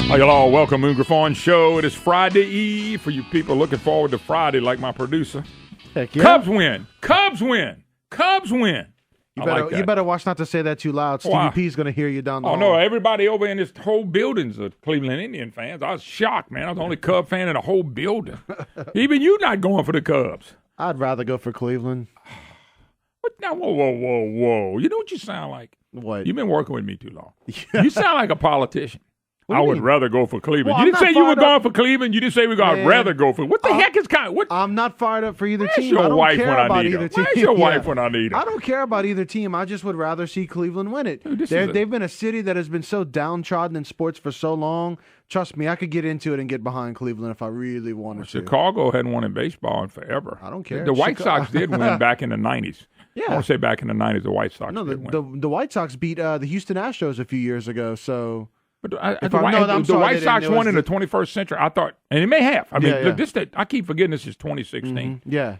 Hi, y'all. Welcome to Griffon Show. It is Friday Eve for you people looking forward to Friday like my producer. Heck yeah. Cubs win. Cubs win. Cubs win. You better watch not to say that too loud. Stevie P's going to hear you down the hall. Oh, no. Everybody over in this whole building's of Cleveland Indian fans. I was shocked, man. I was the only Cub fan in the whole building. Even you not going for the Cubs. I'd rather go for Cleveland. What now? Whoa. You know what you sound like? What? You've been working with me too long. Yeah. You sound like a politician. I would rather go for Cleveland. Well, you didn't say you were going for Cleveland. You didn't say I'd rather go for. What the heck is kind of what? I'm not fired up for either team. Your I don't wife care when about I need either her. team. Where's your wife when I need her? I don't care about either team. I just would rather see Cleveland win it. Dude, they've been a city that has been so downtrodden in sports for so long. Trust me, I could get into it and get behind Cleveland if I really wanted to. Chicago hadn't won in baseball in forever. I don't care. The White Sox did win back in the 90s. Yeah. I want to say back in the 90s, the White Sox did win. The White Sox beat the Houston Astros a few years ago, so... But the White Sox won in the 21st century. I thought, and it may have. I mean, I keep forgetting this is 2016. Mm-hmm. Yeah,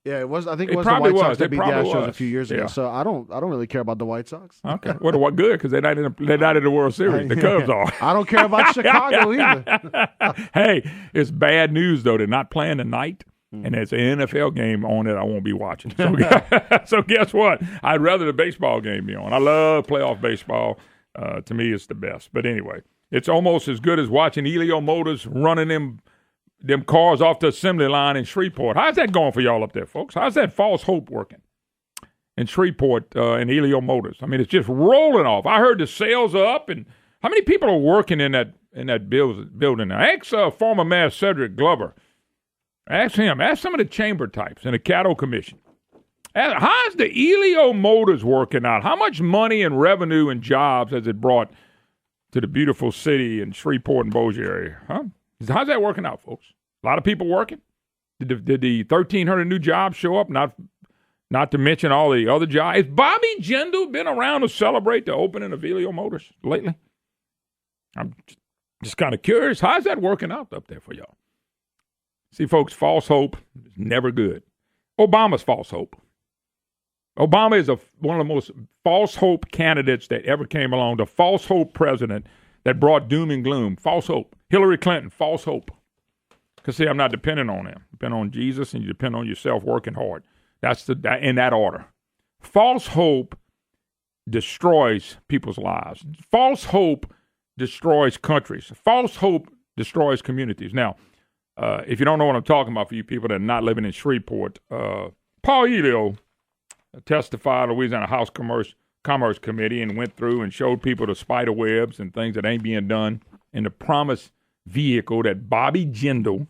it was. I think it was probably the White Sox It that beat the Astros was. a few years ago. So I don't really care about the White Sox. Okay, well, what good? Because they're not in the World Series. The Cubs are. I don't care about Chicago either. Hey, it's bad news though. They're not playing tonight. And there's an NFL game on it I won't be watching. So, so guess what? I'd rather the baseball game be on. I love playoff baseball. To me, it's the best. But anyway, it's almost as good as watching Elio Motors running them cars off the assembly line in Shreveport. How's that going for y'all up there, folks? How's that false hope working in Shreveport in Elio Motors? I mean, it's just rolling off. I heard the sales are up, and how many people are working in that building now? Ask former Mayor Cedric Glover. Ask him. Ask some of the chamber types in the Cattle Commission. How's the Elio Motors working out? How much money and revenue and jobs has it brought to the beautiful city in Shreveport and Bossier area? Huh? How's that working out, folks? A lot of people working? Did the 1,300 new jobs show up? Not to mention all the other jobs. Has Bobby Jindal been around to celebrate the opening of Elio Motors lately? I'm just kind of curious. How's that working out up there for y'all? See, folks, false hope is never good. Obama's false hope. Obama is one of the most false hope candidates that ever came along. The false hope president that brought doom and gloom. False hope. Hillary Clinton, false hope. Because, see, I'm not depending on them. Depend on Jesus, and you depend on yourself working hard. That's in that order. False hope destroys people's lives. False hope destroys countries. False hope destroys communities. Now, if you don't know what I'm talking about for you people that are not living in Shreveport, Paul Elio testified at Louisiana House Commerce Committee and went through and showed people the spider webs and things that ain't being done in the promised vehicle that Bobby Jindal,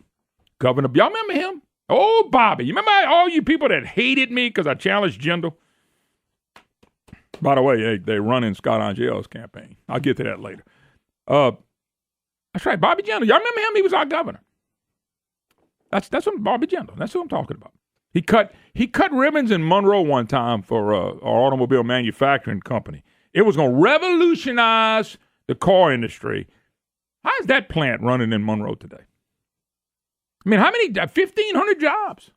governor, y'all remember him? Oh, Bobby. You remember all you people that hated me because I challenged Jindal? By the way, they're running Scott Angel's campaign. I'll get to that later. That's right, Bobby Jindal. Y'all remember him? He was our governor. That's what Bobby Jindal. That's what I'm talking about. He cut ribbons in Monroe one time for our automobile manufacturing company. It was going to revolutionize the car industry. How's that plant running in Monroe today? I mean, how many? 1,500 jobs.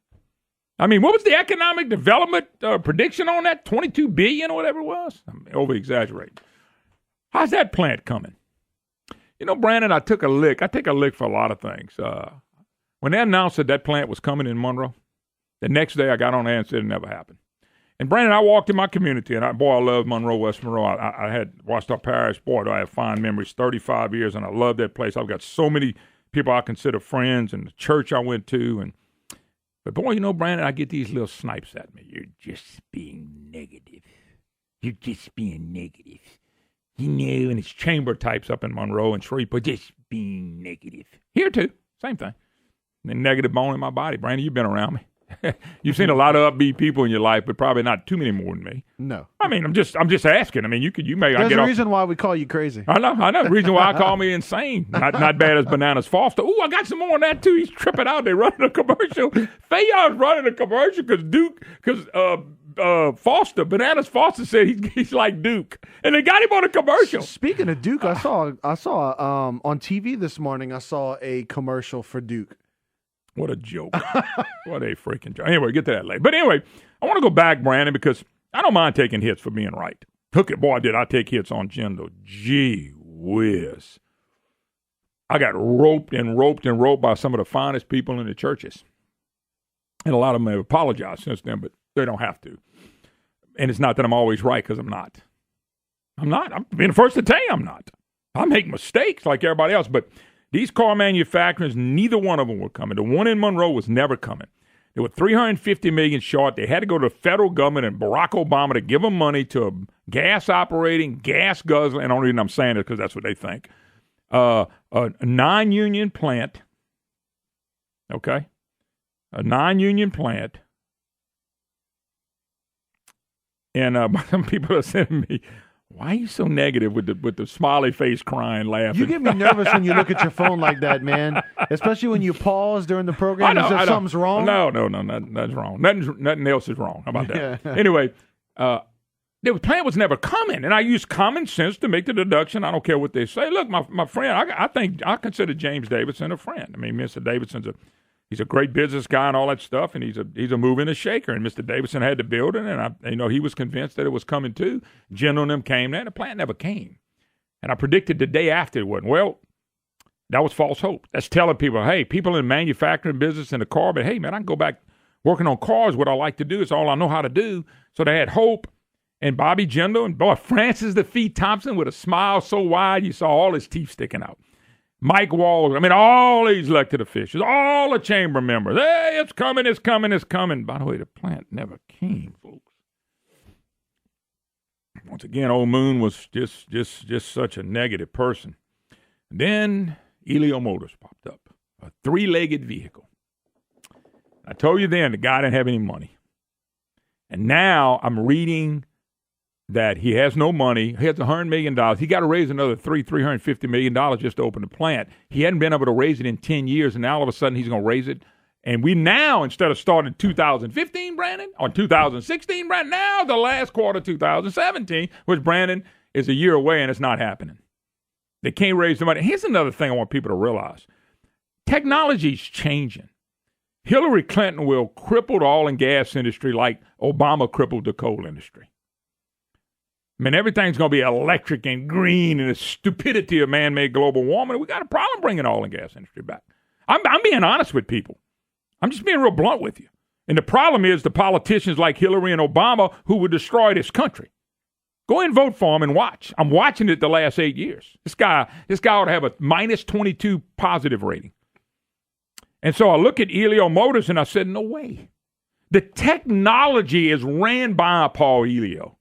I mean, what was the economic development prediction on that? 22 billion or whatever it was? I'm over-exaggerating. How's that plant coming? You know, Brandon, I take a lick for a lot of things. When they announced that plant was coming in Monroe, the next day I got on there and said it never happened. And Brandon, I walked in my community, and I love Monroe, West Monroe. I had Washita Parish. Boy, do I have fond memories, 35 years, and I love that place. I've got so many people I consider friends and the church I went to. But boy, you know, Brandon, I get these little snipes at me. You're just being negative. You're just being negative. You know, and it's chamber types up in Monroe and Shreveport, just being negative. Here, too, same thing. The negative bone in my body. Brandon, you've been around me. You've seen a lot of upbeat people in your life, but probably not too many more than me. No. I mean, I'm just asking. I mean, you may. There's a reason why we call you crazy. I know. The reason why I call me insane. Not bad as Bananas Foster. Ooh, I got some more on that too. He's tripping out. They running a commercial. Fayon's running a commercial because Foster, Bananas Foster said he's like Duke, and they got him on a commercial. Speaking of Duke, I saw on TV this morning. I saw a commercial for Duke. What a joke. What a freaking joke. Anyway, get to that later. But anyway, I want to go back, Brandon, because I don't mind taking hits for being right. Hook it, boy, did I take hits on Jindal. Gee whiz. I got roped by some of the finest people in the churches. And a lot of them have apologized since then, but they don't have to. And it's not that I'm always right, because I'm not. I'm being the first to tell you I'm not. I make mistakes like everybody else, but these car manufacturers, neither one of them were coming. The one in Monroe was never coming. They were $350 million short. They had to go to the federal government and Barack Obama to give them money to a gas-operating, gas-guzzling, and the only reason I'm saying it is because that's what they think, a non-union plant, okay? A non-union plant. And some people are saying to me, why are you so negative with the smiley face crying, laughing? You get me nervous when you look at your phone like that, man. Especially when you pause during the program as if something's wrong. No, nothing's wrong. Nothing else is wrong. How about that? Yeah. Anyway, the plan was never coming, and I used common sense to make the deduction. I don't care what they say. Look, my friend, I consider James Davidson a friend. I mean, Mr. Davidson's he's a great business guy and all that stuff, and he's a mover and a shaker. And Mr. Davidson had the building, and he was convinced that it was coming too. Jen and them came there, and the plant never came. And I predicted the day after it wasn't. Well, that was false hope. That's telling people, hey, people in the manufacturing business and the car, but hey, man, I can go back working on cars. What I like to do. It's all I know how to do. So they had hope. And Bobby Jindal and boy, Francis the Feet Thompson with a smile so wide you saw all his teeth sticking out. Mike Walls, I mean, all these elected officials, all the chamber members. Hey, it's coming, it's coming, it's coming. By the way, the plant never came, folks. Once again, old Moon was just such a negative person. And then Elio Motors popped up, a three-legged vehicle. I told you then the guy didn't have any money. And now I'm reading that he has no money. He has $100 million. He got to raise another $350 million just to open the plant. He hadn't been able to raise it in 10 years, and now all of a sudden he's going to raise it. And we now, instead of starting 2015, Brandon, or 2016, Brandon, now the last quarter of 2017, which, Brandon, is a year away, and it's not happening. They can't raise the money. Here's another thing I want people to realize. Technology's changing. Hillary Clinton will cripple the oil and gas industry like Obama crippled the coal industry. I mean, everything's going to be electric and green and the stupidity of man-made global warming. We got a problem bringing the oil and gas industry back. I'm being honest with people. I'm just being real blunt with you. And the problem is the politicians like Hillary and Obama who would destroy this country. Go and vote for him and watch. I'm watching it the last 8 years. This guy ought to have a minus 22 positive rating. And so I look at Elio Motors and I said, no way. The technology is ran by Paul Elio.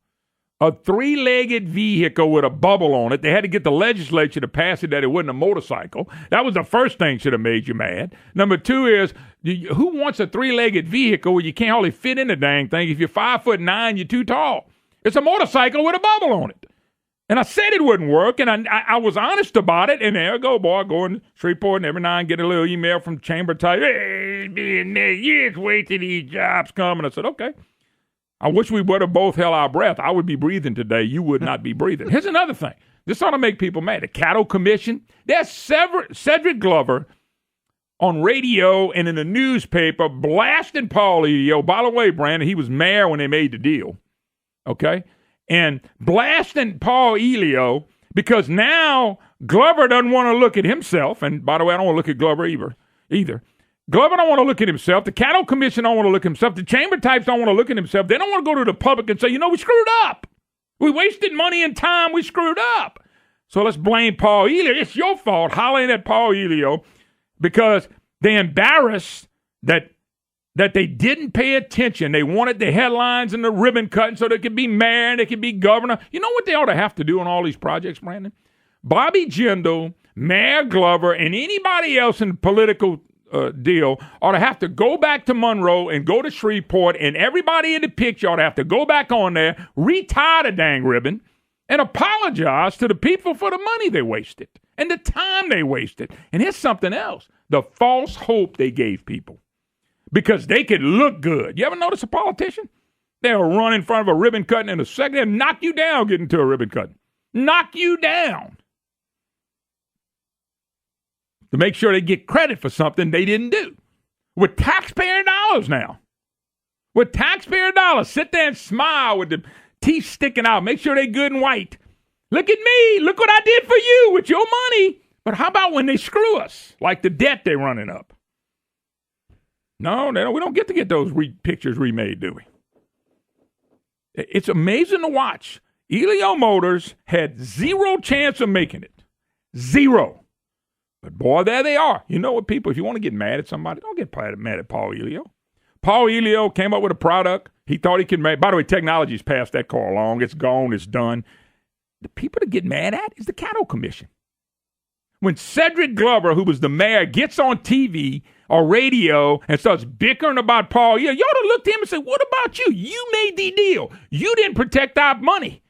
A three-legged vehicle with a bubble on it. They had to get the legislature to pass it that it wasn't a motorcycle. That was the first thing should have made you mad. Number two is, who wants a three-legged vehicle where you can't hardly fit in the dang thing? If you're 5'9", you're too tall. It's a motorcycle with a bubble on it. And I said it wouldn't work, and I was honest about it. And there I go, boy, going to Shreveport, and every now and get a little email from Chamber type, hey, you just wait till these jobs come. And I said, okay. I wish we would have both held our breath. I would be breathing today. You would not be breathing. Here's another thing. This ought to make people mad. The Cattle Commission. There's Cedric Glover on radio and in the newspaper blasting Paul Elio. By the way, Brandon, he was mayor when they made the deal. Okay? And blasting Paul Elio because now Glover doesn't want to look at himself. And by the way, I don't want to look at Glover either. Glover don't want to look at himself. The Cattle Commission don't want to look at himself. The chamber types don't want to look at himself. They don't want to go to the public and say, we screwed up. We wasted money and time. We screwed up. So let's blame Paul Elio. It's your fault hollering at Paul Elio because they embarrassed that they didn't pay attention. They wanted the headlines and the ribbon cutting so they could be mayor and they could be governor. You know what they ought to have to do on all these projects, Brandon? Bobby Jindal, Mayor Glover, and anybody else in the political deal ought to have to go back to Monroe and go to Shreveport, and everybody in the picture ought to have to go back on there, retie the dang ribbon, and apologize to the people for the money they wasted and the time they wasted. And here's something else, the false hope they gave people because they could look good. You ever notice a politician? They'll run in front of a ribbon cutting in a second and knock you down getting to a ribbon cutting. Knock you down. To make sure they get credit for something they didn't do. With taxpayer dollars now. With taxpayer dollars. Sit there and smile with the teeth sticking out. Make sure they're good and white. Look at me. Look what I did for you with your money. But how about when they screw us, like the debt they're running up? No, we don't get to get those pictures remade, do we? It's amazing to watch. Elio Motors had zero chance of making it. Zero. But, boy, there they are. You know what, people, if you want to get mad at somebody, don't get mad at Paul Elio. Paul Elio came up with a product. He thought he could make. By the way, technology's passed that car along. It's gone. It's done. The people to get mad at is the Cattle Commission. When Cedric Glover, who was the mayor, gets on TV or radio and starts bickering about Paul Elio, you ought to look to him and say, what about you? You made the deal. You didn't protect our money.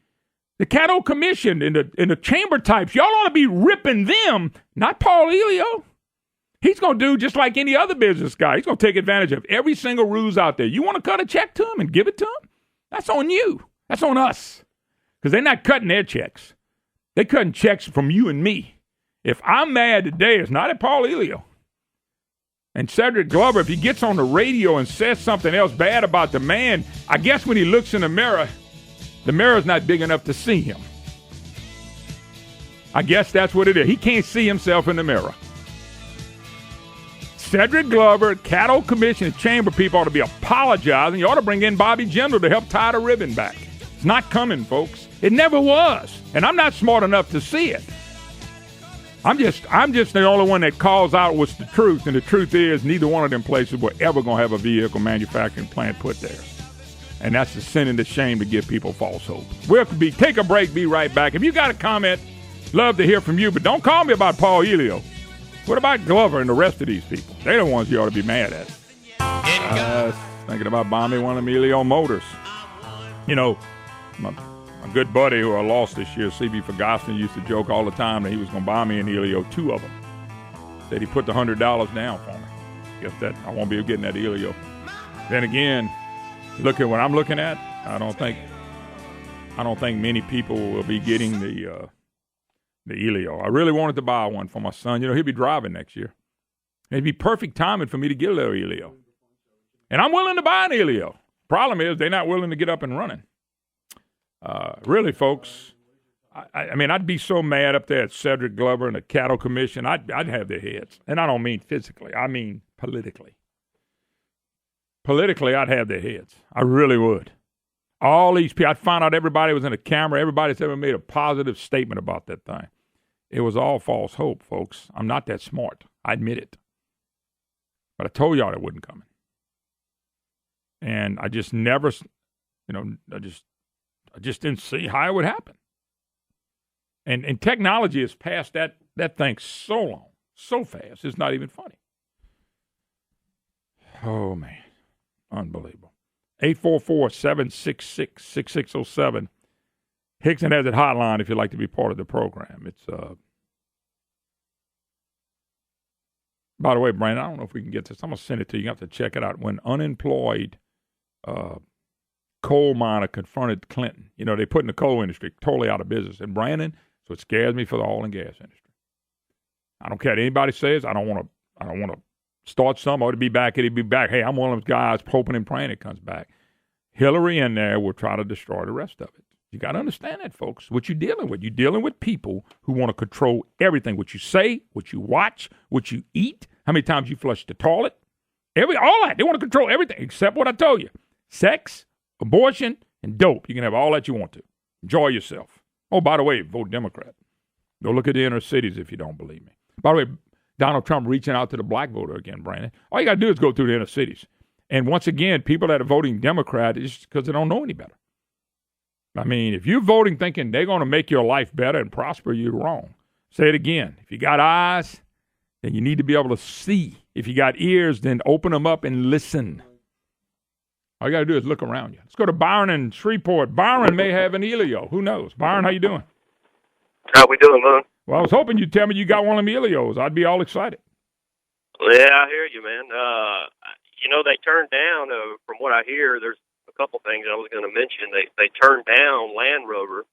The Cattle Commission and the chamber types, y'all ought to be ripping them, not Paul Elio. He's going to do just like any other business guy. He's going to take advantage of every single ruse out there. You want to cut a check to him and give it to him? That's on you. That's on us. Because they're not cutting their checks. They're cutting checks from you and me. If I'm mad today, it's not at Paul Elio. And Cedric Glover, if he gets on the radio and says something else bad about the man, I guess when he looks in the mirror's not big enough to see him. I guess that's what it is. He can't see himself in the mirror. Cedric Glover, Cattle Commission, and Chamber people ought to be apologizing. You ought to bring in Bobby Jindal to help tie the ribbon back. It's not coming, folks. It never was. And I'm not smart enough to see it. I'm just the only one that calls out what's the truth, and the truth is neither one of them places were ever going to have a vehicle manufacturing plant put there. And that's the sin and the shame to give people false hope. We'll take a break, be right back. If you got a comment, love to hear from you, but don't call me about Paul Elio. What about Glover and the rest of these people? They're the ones you ought to be mad at. Thinking about bombing one of them Elio Motors. You know, my good buddy who I lost this year, C.B. Ferguson, used to joke all the time that he was going to buy me an Elio, 2 of them. Said he put the $100 down for me. Guess that I won't be getting that Elio. Then again, look at what I'm looking at. I don't think many people will be getting the Elio. I really wanted to buy one for my son. You know, he'll be driving next year. It'd be perfect timing for me to get a little Elio. And I'm willing to buy an Elio. Problem is, they're not willing to get up and running. Really, folks, I mean, I'd be so mad up there at Cedric Glover and the Cattle Commission. I'd have their heads. And I don't mean physically. I mean politically. Politically, I'd have their heads. I really would. All these people, I'd find out everybody was in a camera. Everybody's ever made a positive statement about that thing. It was all false hope, folks. I'm not that smart. I admit it. But I told y'all it wasn't coming. And I just never, I just didn't see how it would happen. And technology has passed that thing so long, so fast, it's not even funny. Oh, man. Unbelievable. 844-766-6607. Hickson has a hotline if you'd like to be part of the program. It's, by the way, Brandon, I don't know if we can get this. I'm going to send it to you. You have to check it out. When unemployed coal miner confronted Clinton, they put in the coal industry totally out of business. And Brandon, so it scares me for the oil and gas industry. I don't care what anybody says. I don't want to start some or to be back. It'll be back. Hey, I'm one of those guys hoping and praying it comes back. Hillary in there will try to destroy the rest of it. You got to understand that, folks. What you're dealing with. You're dealing with people who want to control everything. What you say, what you watch, what you eat, how many times you flush the toilet. All that. They want to control everything except what I told you. Sex, abortion, and dope. You can have all that you want to. Enjoy yourself. Oh, by the way, vote Democrat. Go look at the inner cities if you don't believe me. By the way, Donald Trump reaching out to the black voter again, Brandon. All you got to do is go through the inner cities. And once again, people that are voting Democrat is because they don't know any better. I mean, if you're voting thinking they're going to make your life better and prosper, you're wrong. Say it again. If you got eyes, then you need to be able to see. If you got ears, then open them up and listen. All you got to do is look around you. Let's go to Byron in Shreveport. Byron may have an Elio. Who knows? Byron, how you doing? How we doing, man? Well, I was hoping you'd tell me you got one of them Elios. I'd be all excited. Yeah, I hear you, man. They turned down, from what I hear, there's a couple things I was going to mention. They turned down Land Rover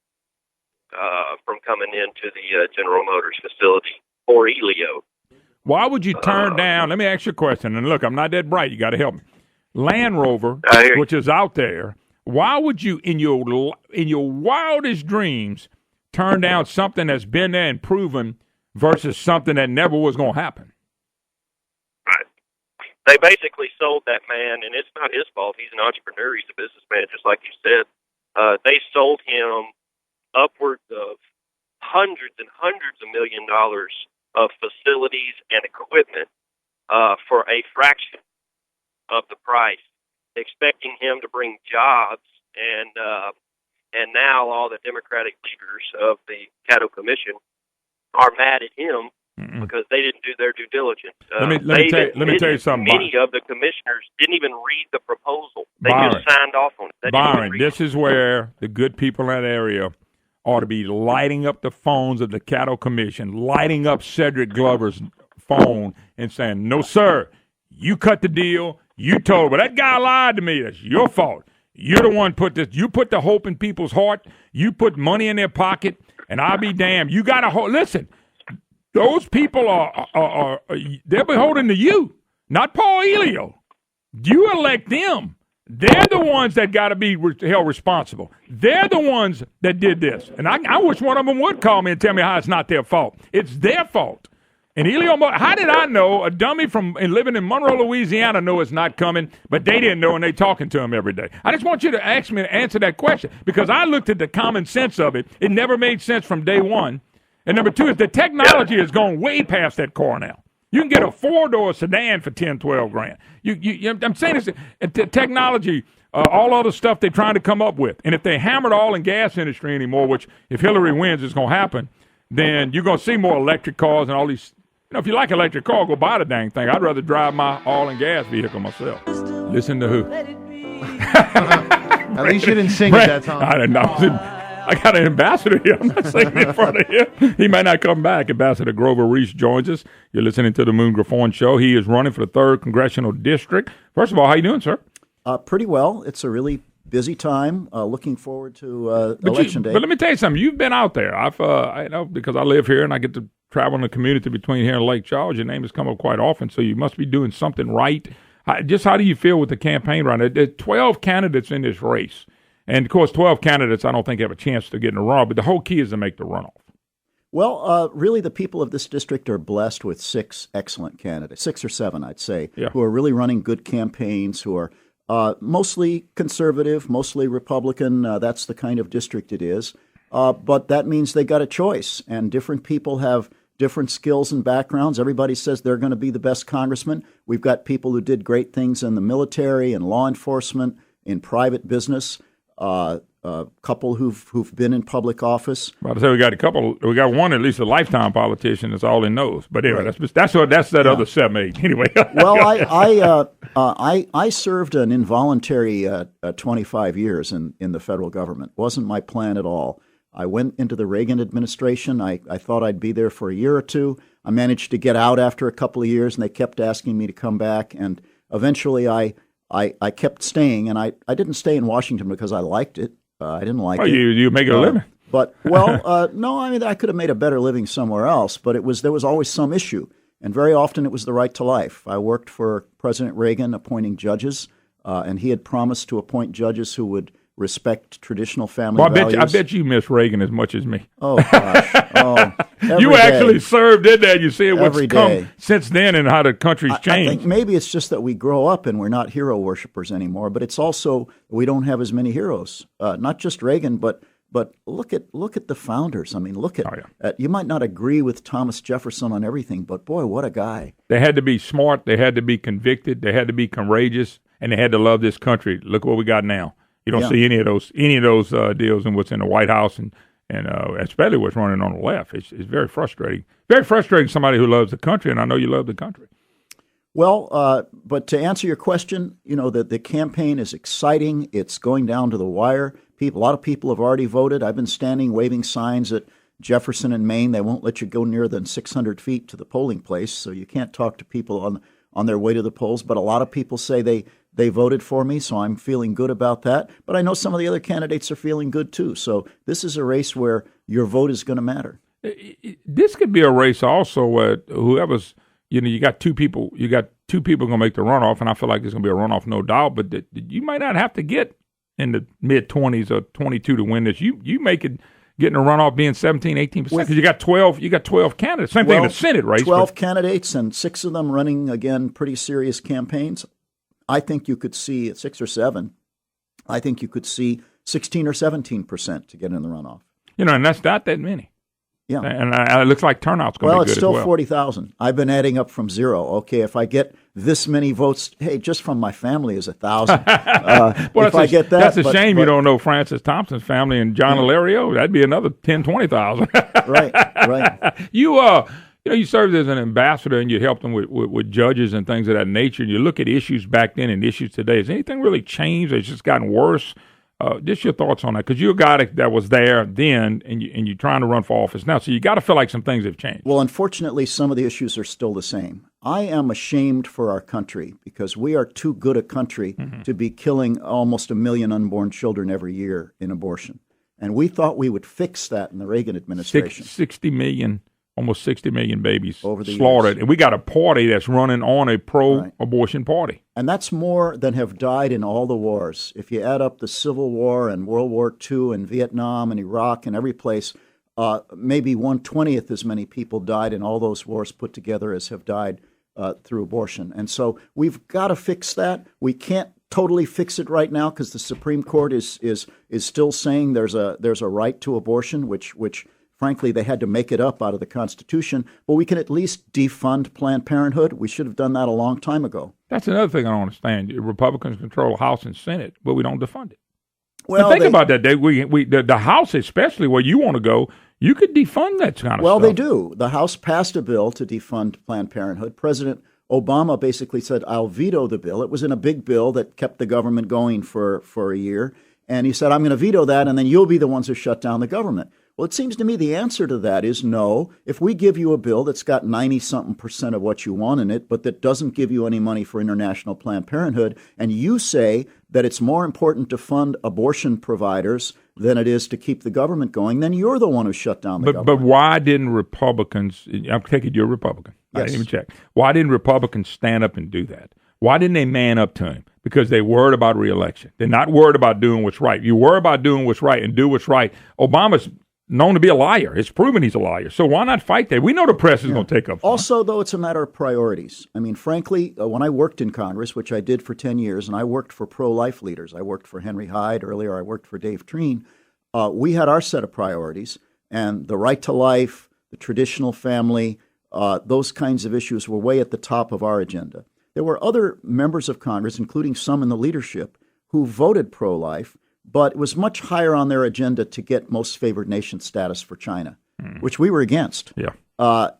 from coming into the General Motors facility for Elio. Why would you turn down? Let me ask you a question. And look, I'm not that bright. You got to help me. Land Rover, which is out there, why would you, in your wildest dreams, turn down something that's been there and proven versus something that never was going to happen. Right. They basically sold that man, and it's not his fault. He's an entrepreneur. He's a businessman, just like you said. They sold him upwards of hundreds and hundreds of $1 million of facilities and equipment for a fraction of the price, expecting him to bring jobs, and now all the Democratic leaders of the Caddo Commission are mad at him because they didn't do their due diligence. Let me tell you something. Many of the commissioners didn't even read the proposal. They Byron, just signed off on it. Byron, this is where the good people in that area ought to be lighting up the phones of the Caddo Commission, lighting up Cedric Glover's phone and saying, no, sir, you cut the deal. You told, but that guy lied to me. That's your fault. You're the one put this. You put the hope in people's heart. You put money in their pocket, and I'll be damned. You got to listen. Those people are they're beholden to you, not Paul Elio. You elect them. They're the ones that got to be held responsible. They're the ones that did this. And I wish one of them would call me and tell me how it's not their fault. It's their fault. And Elio, how did I know a dummy from living in Monroe, Louisiana, know it's not coming, but they didn't know and they talking to him every day? I just want you to ask me to answer that question because I looked at the common sense of it. It never made sense from day one. And number two is the technology has gone way past that car now. You can get a 4-door sedan for $10, $12,000. I'm saying this, the technology, all other stuff they're trying to come up with. And if they hammer the oil and gas industry anymore, which if Hillary wins is going to happen, then you're going to see more electric cars and all these. You know, if you like electric car, go buy the dang thing. I'd rather drive my oil and gas vehicle myself. Listen to who? At least you didn't sing at that time. I didn't know. I got an ambassador here. I'm not singing in front of him. He may not come back. Ambassador Grover Reese joins us. You're listening to the Moon Griffon Show. He is running for the 3rd Congressional District. First of all, how you doing, sir? Pretty well. It's a really busy time. Looking forward to Election Day. But let me tell you something. You've been out there. I know because I live here and I get to travel in the community between here and Lake Charles. Your name has come up quite often, so you must be doing something right. Just how do you feel with the campaign right now? There are 12 candidates in this race. And, of course, 12 candidates I don't think have a chance to get in the runoff, but the whole key is to make the runoff. Well, really the people of this district are blessed with 6 excellent candidates, 6 or 7, I'd say, who are really running good campaigns, who are mostly conservative, mostly Republican. That's the kind of district it is. But that means they got a choice, and different people have different skills and backgrounds. Everybody says they're going to be the best congressman. We've got people who did great things in the military and law enforcement, in private business, a couple who've been in public office. Well, I say we got a couple. We got one at least a lifetime politician. That's all he knows. But anyway, that's that other 7-8. Anyway. Well, I served an involuntary 25 years in the federal government. Wasn't my plan at all. I went into the Reagan administration. I thought I'd be there for a year or two. I managed to get out after a couple of years, and they kept asking me to come back. And eventually I kept staying, and I didn't stay in Washington because I liked it. I didn't like it. You make it a living. But, no, I mean, I could have made a better living somewhere else, but there was always some issue. And very often it was the right to life. I worked for President Reagan appointing judges, and he had promised to appoint judges who would respect traditional family values. I bet you miss Reagan as much as me. Oh, gosh. You actually served in there. You see what's every come day. Since then and how the country's changed. I think maybe it's just that we grow up and we're not hero worshipers anymore, but it's also we don't have as many heroes. Not just Reagan, but look at the founders. I mean, look at you might not agree with Thomas Jefferson on everything, but boy, what a guy. They had to be smart. They had to be convicted. They had to be courageous, and they had to love this country. Look what we got now. You don't see any of those deals in what's in the White House, and especially what's running on the left. It's very frustrating. Very frustrating. Somebody who loves the country, and I know you love the country. Well, but to answer your question, the campaign is exciting. It's going down to the wire. A lot of people have already voted. I've been standing waving signs at Jefferson and Maine. They won't let you go nearer than 600 feet to the polling place, so you can't talk to people on their way to the polls. But a lot of people say they voted for me, so I'm feeling good about that. But I know some of the other candidates are feeling good too. So this is a race where your vote is going to matter. This could be a race also where whoever's, you got two people going to make the runoff, and I feel like it's going to be a runoff, no doubt. But you might not have to get in the mid-20s or 22 to win this. You make it. getting a runoff being 17, 18%? Because you got 12 candidates. Same thing in the Senate race. 12 candidates and 6 of them running, again, pretty serious campaigns. I think you could see 6 or 7. I think you could see 16 or 17% to get in the runoff. And that's not that many. Yeah. And it looks like turnout's going to be good as well. Well, it's still 40,000. I've been adding up from 0. Okay, if I get this many votes, hey, just from my family is 1,000. If I get that. That's a shame you don't know Francis Thompson's family and John Hilario. That'd be another 10, 20,000. Right. You served as an ambassador and you helped them with judges and things of that nature. And you look at issues back then and issues today. Has anything really changed? Or it's just gotten worse? Just your thoughts on that, because you're a guy that was there then, and you're trying to run for office now, so you got to feel like some things have changed. Well, unfortunately, some of the issues are still the same. I am ashamed for our country because we are too good a country to be killing almost 1 million unborn children every year in abortion, and we thought we would fix that in the Reagan administration. 60 million. Almost 60 million babies slaughtered. Years. And we got a party that's running on a pro-abortion party. And that's more than have died in all the wars. If you add up the Civil War and World War II and Vietnam and Iraq and every place, maybe 1/20th as many people died in all those wars put together as have died through abortion. And so we've got to fix that. We can't totally fix it right now because the Supreme Court is still saying there's a right to abortion, which frankly, they had to make it up out of the Constitution, but we can at least defund Planned Parenthood. We should have done that a long time ago. That's another thing I don't understand. Republicans control the House and Senate, but we don't defund it. Well, think about that, Dave. The House, especially where you want to go, you could defund that kind of stuff. Well, they do. The House passed a bill to defund Planned Parenthood. President Obama basically said, I'll veto the bill. It was in a big bill that kept the government going for a year. And he said, I'm going to veto that, and then you'll be the ones who shut down the government. Well, it seems to me the answer to that is no. If we give you a bill that's got 90-something% of what you want in it, but that doesn't give you any money for international Planned Parenthood, and you say that it's more important to fund abortion providers than it is to keep the government going, then you're the one who shut down the government. But why didn't Republicans, I'm taking you're a Republican. Yes. I didn't even check. Why didn't Republicans stand up and do that? Why didn't they man up to him? Because they worried about re-election. They're not worried about doing what's right. You worry about doing what's right and do what's right. Obama's known to be a liar. It's proven he's a liar. So why not fight that? We know the press is going to take up. Also, though, it's a matter of priorities. I mean, frankly, when I worked in Congress, which I did for 10 years, and I worked for pro-life leaders. I worked for Henry Hyde. Earlier, I worked for Dave Treen. We had our set of priorities, and the right to life, the traditional family, those kinds of issues were way at the top of our agenda. There were other members of Congress, including some in the leadership, who voted pro-life, but it was much higher on their agenda to get most favored nation status for China, which we were against. Yeah.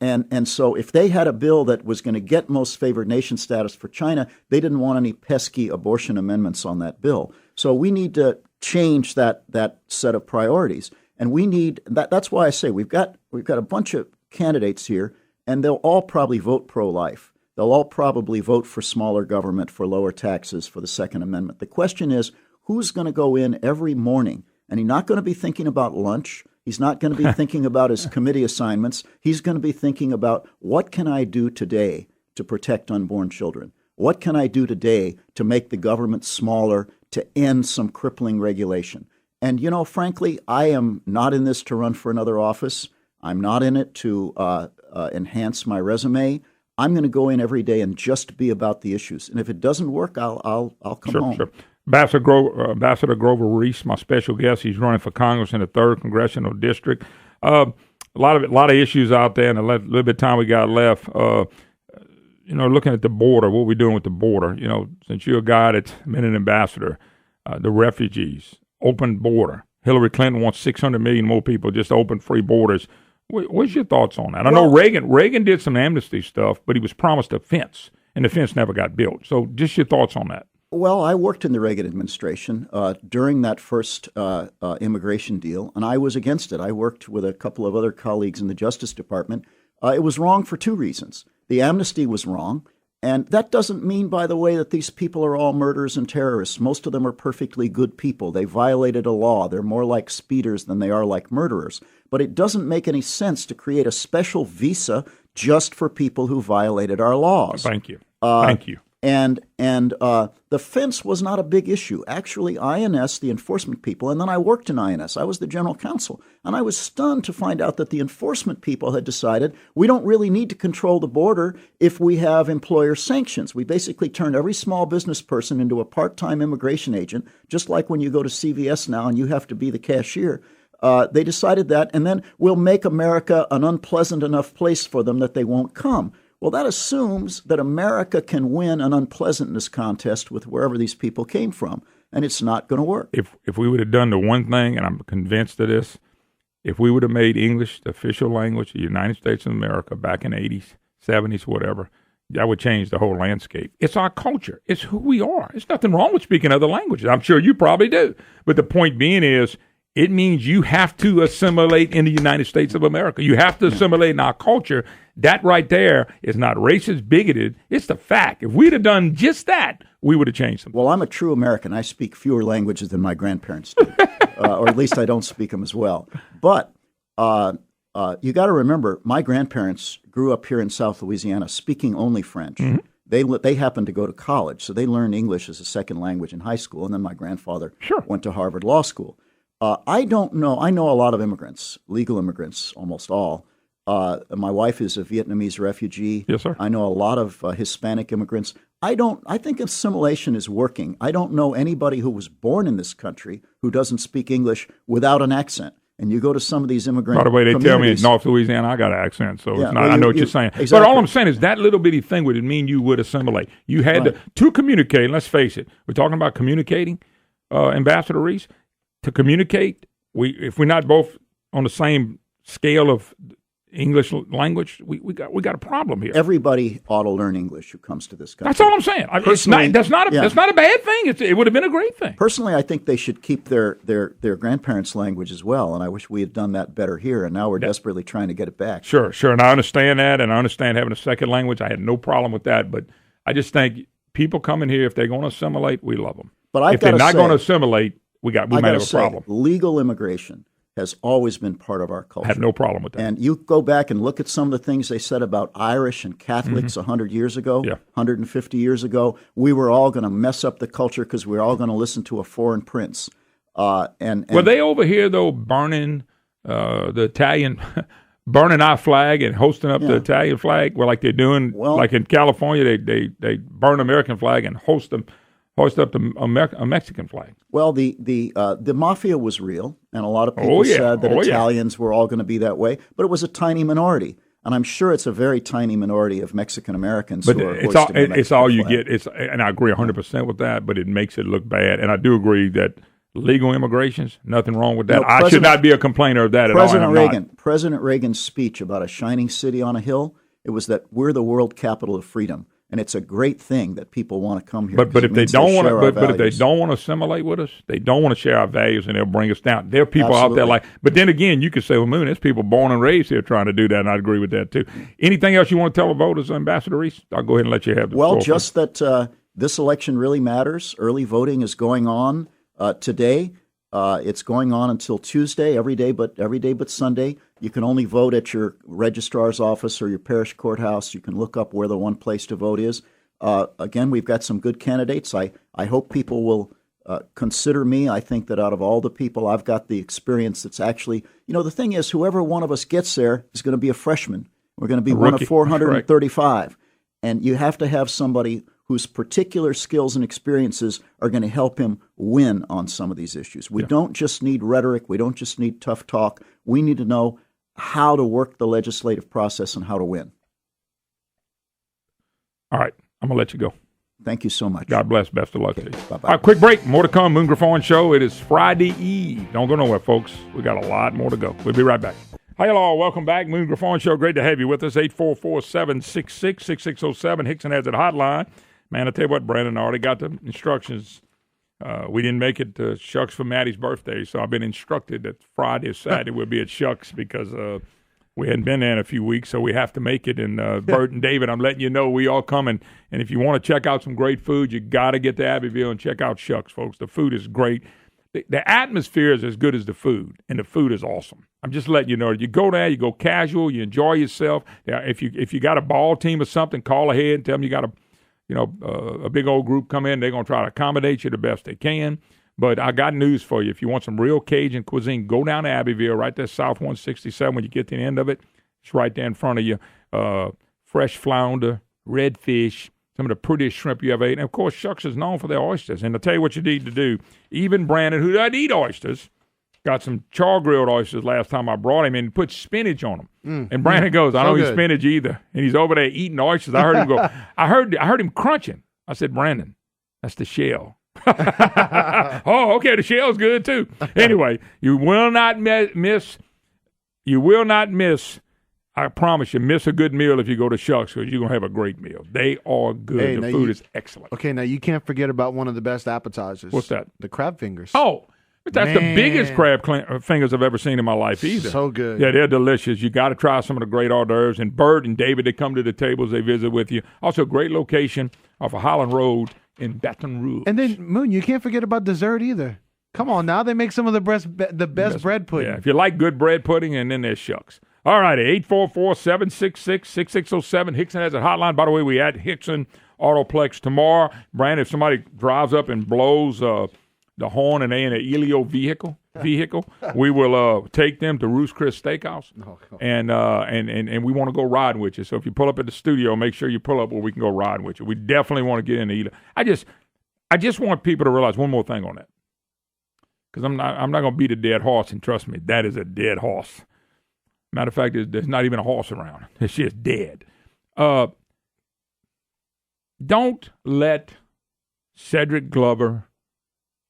And so if they had a bill that was going to get most favored nation status for China, they didn't want any pesky abortion amendments on that bill. So we need to change that set of priorities. And we need that's why I say we've got a bunch of candidates here, and they'll all probably vote pro-life. They'll all probably vote for smaller government, for lower taxes, for the Second Amendment. The question is, who's going to go in every morning? And he's not going to be thinking about lunch. He's not going to be thinking about his committee assignments. He's going to be thinking about, what can I do today to protect unborn children? What can I do today to make the government smaller, to end some crippling regulation? And, frankly, I am not in this to run for another office. I'm not in it to enhance my resume. I'm going to go in every day and just be about the issues. And if it doesn't work, I'll come home. Sure. Ambassador Grover Reese, my special guest. He's running for Congress in the 3rd Congressional District. A lot of issues out there, and a little bit of time we got left. Looking at the border, what we're doing with the border. Since you're a guy that's been an ambassador, the refugees, open border. Hillary Clinton wants 600 million more people, just open free borders. What's your thoughts on that? I know Reagan did some amnesty stuff, but he was promised a fence, and the fence never got built. So just your thoughts on that. Well, I worked in the Reagan administration during that first immigration deal, and I was against it. I worked with a couple of other colleagues in the Justice Department. It was wrong for 2 reasons. The amnesty was wrong, and that doesn't mean, by the way, that these people are all murderers and terrorists. Most of them are perfectly good people. They violated a law. They're more like speeders than they are like murderers. But it doesn't make any sense to create a special visa just for people who violated our laws. Thank you. Thank you. And the fence was not a big issue. Actually, INS, the enforcement people, and then I worked in INS. I was the general counsel. And I was stunned to find out that the enforcement people had decided we don't really need to control the border if we have employer sanctions. We basically turned every small business person into a part-time immigration agent, just like when you go to CVS now and you have to be the cashier. They decided that, and then we'll make America an unpleasant enough place for them that they won't come. Well, that assumes that America can win an unpleasantness contest with wherever these people came from, and it's not going to work. If we would have done the one thing, and I'm convinced of this, if we would have made English the official language of the United States of America back in the 80s, 70s, whatever, that would change the whole landscape. It's our culture. It's who we are. There's nothing wrong with speaking other languages. I'm sure you probably do. But the point being is, it means you have to assimilate in the United States of America. You have to assimilate in our culture. That right there is not racist, bigoted. It's the fact. If we'd have done just that, we would have changed something. Well, I'm a true American. I speak fewer languages than my grandparents did, or at least I don't speak them as well. But you got to remember, my grandparents grew up here in South Louisiana speaking only French. Mm-hmm. They happened to go to college, so they learned English as a second language in high school, and then my grandfather went to Harvard Law School. I don't know. I know a lot of immigrants, legal immigrants, almost all. My wife is a Vietnamese refugee. Yes, sir. I know a lot of Hispanic immigrants. I think assimilation is working. I don't know anybody who was born in this country who doesn't speak English without an accent. And you go to some of these immigrant communities. By the way, they tell me in North Louisiana I got an accent, so it's not, I know what you're saying. Exactly. But all I'm saying is that little bitty thing would mean you would assimilate. You had to communicate. And let's face it, we're talking about communicating, Ambassador Reese. To communicate, if we're not both on the same scale of English language, we got a problem here. Everybody ought to learn English who comes to this country. That's all I'm saying. That's not a bad thing. It would have been a great thing. Personally, I think they should keep their grandparents' language as well, and I wish we had done that better here, and now we're desperately trying to get it back. Sure, and I understand that, and I understand having a second language. I had no problem with that, but I just think people coming here, if they're going to assimilate, we love them. But if they're not going to assimilate, we might have a problem. Legal immigration has always been part of our culture. I have no problem with that. And you go back and look at some of the things they said about Irish and Catholics 100 years ago, 150 years ago. We were all going to mess up the culture because we were all going to listen to a foreign prince. And were they over here, though, burning the Italian, burning our flag and hosting up the Italian flag? Well, like they're doing, like in California, they burn American flag and hoist up a Mexican flag. Well, the mafia was real, and a lot of people said that Italians were all going to be that way, but it was a tiny minority, and I'm sure it's a very tiny minority of Mexican Americans who are hoisting the Mexican it's all you flag. get. And I agree 100% with that, but it makes it look bad. And I do agree that legal immigrations, nothing wrong with that. No, I should not be a complainer of that President Reagan's speech about a shining city on a hill, it was that we're the world capital of freedom. And it's a great thing that people want to come here. But if they don't want to, but if they don't want to assimilate with us, they don't want to share our values, and they'll bring us down. There are people out there like. But then again, you could say, well, Moon, there's people born and raised here trying to do that, and I agree with that too. Anything else you want to tell the voters, Ambassador Reese? I'll go ahead and let you have the floor. Well, just that this election really matters. Early voting is going on today. It's going on until Tuesday, every day but Sunday. You can only vote at your registrar's office or your parish courthouse. You can look up where the one place to vote is. Again, we've got some good candidates. I hope people will consider me. I think that out of all the people, I've got the experience that's actually, the thing is, whoever one of us gets there is going to be a freshman. We're going to be one of 435. And you have to have somebody whose particular skills and experiences are going to help him win on some of these issues. We don't just need rhetoric. We don't just need tough talk. We need to know how to work the legislative process and how to win. All right. I'm going to let you go. Thank you so much. God bless. Best of luck to you. Bye-bye. All right, quick break. More to come. Moon Griffon Show. It is Friday Eve. Don't go nowhere, folks. We got a lot more to go. We'll be right back. Hi, hello. Welcome back. Moon Griffon Show. Great to have you with us. 844-766-6607. Hickson has it hotline. Man, I tell you what, Brandon, I already got the instructions. We didn't make it to Shucks for Maddie's birthday, so I've been instructed that Friday or Saturday we'll be at Shucks because we hadn't been there in a few weeks, so we have to make it. And Bert and David, I'm letting you know we all coming. And if you want to check out some great food, you got to get to Abbeville and check out Shucks, folks. The food is great. The atmosphere is as good as the food, and the food is awesome. I'm just letting you know. You go there, you go casual, you enjoy yourself. If you got a ball team or something, call ahead and tell them you got a big old group come in. They're going to try to accommodate you the best they can. But I got news for you. If you want some real Cajun cuisine, go down to Abbeville, right there, South 167. When you get to the end of it, it's right there in front of you. Fresh flounder, redfish, some of the prettiest shrimp you ever ate. And, of course, Shucks is known for their oysters. And I'll tell you what you need to do. Even Brandon, who doesn't eat oysters, got some char-grilled oysters last time I brought him and put spinach on them. And Brandon goes, I don't eat spinach either. And he's over there eating oysters. I heard him go, I heard him crunching. I said, Brandon, that's the shell. Oh, okay, the shell's good too. Anyway, you will not miss, I promise you, miss a good meal if you go to Shucks, because you're going to have a great meal. They are good. Hey, the food is excellent. Okay, now you can't forget about one of the best appetizers. What's that? The crab fingers. Oh, but that's the biggest crab fingers I've ever seen in my life either. So good. Yeah, they're delicious. You got to try some of the great hors d'oeuvres. And Bert and David, they come to the tables, they visit with you. Also, great location off of Holland Road in Baton Rouge. And then, Moon, you can't forget about dessert either. Come on now. They make some of the best bread pudding. Yeah, if you like good bread pudding, and then there's Shucks. All righty, 844-766-6607. Hickson has a hotline. By the way, we at Hickson Autoplex tomorrow. Brandon, if somebody drives up and blows the horn and they in an Elio vehicle, we will take them to Roost Chris Steakhouse, and we want to go riding with you. So if you pull up at the studio, make sure you pull up where we can go riding with you. We definitely want to get into Elio. I just want people to realize one more thing on that, because I'm not going to beat a dead horse, and trust me, that is a dead horse. Matter of fact, there's not even a horse around. It's just dead. Don't let Cedric Glover,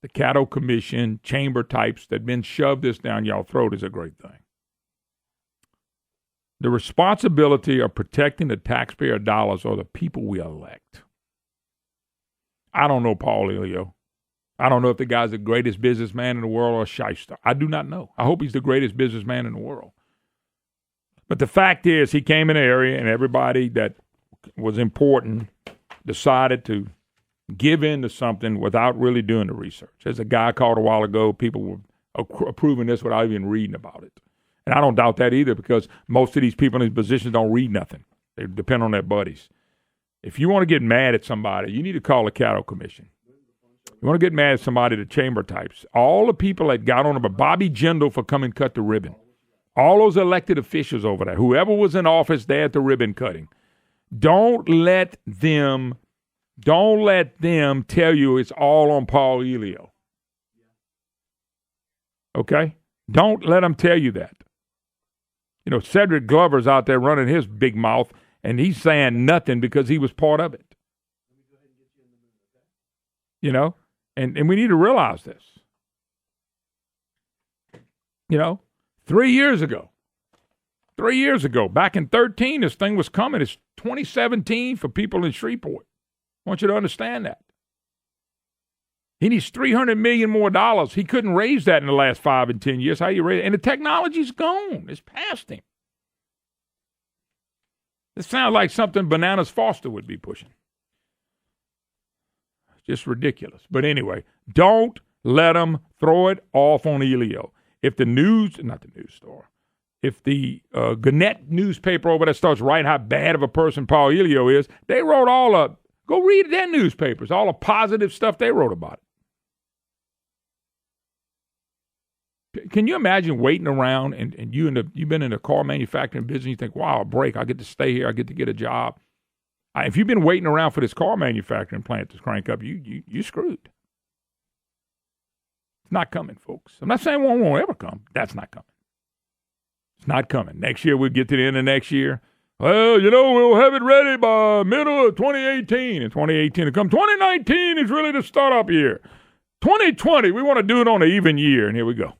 the Caddo Commission, chamber types that been shoved this down y'all throat is a great thing. The responsibility of protecting the taxpayer dollars are the people we elect. I don't know Paul Elio. I don't know if the guy's the greatest businessman in the world or a shyster. I do not know. I hope he's the greatest businessman in the world. But the fact is, he came in the area, and everybody that was important decided to give in to something without really doing the research. As a guy called a while ago, people were approving this without even reading about it. And I don't doubt that either, because most of these people in these positions don't read nothing. They depend on their buddies. If you want to get mad at somebody, you need to call the Cattle Commission. You want to get mad at somebody, the chamber types. All the people that got on about Bobby Jindal for coming cut the ribbon. All those elected officials over there, whoever was in office there at the ribbon cutting, don't let them tell you it's all on Paul Elio. Okay? Don't let them tell you that. You know, Cedric Glover's out there running his big mouth, and he's saying nothing because he was part of it. You know? And we need to realize this. You know? 3 years ago, back in 2013, this thing was coming. It's 2017 for people in Shreveport. I want you to understand that. He needs $300 million more dollars. He couldn't raise that in the last 5 and 10 years. How you raise it? And the technology's gone. It's past him. It sounds like something Bananas Foster would be pushing. Just ridiculous. But anyway, don't let them throw it off on Elio. If the if the Gannett newspaper over there starts writing how bad of a person Paul Elio is, they wrote go read their newspapers, all the positive stuff they wrote about it. Can you imagine waiting around and you've been in the car manufacturing business, you think, wow, a break, I get to stay here, I get to get a job. If you've been waiting around for this car manufacturing plant to crank up, you screwed. It's not coming, folks. I'm not saying one won't ever come. That's not coming. It's not coming. Next year, we'll get to the end of next year. Well, we'll have it ready by middle of 2018. And 2018 will come. 2019 is really the startup year. 2020, we want to do it on an even year. And here we go.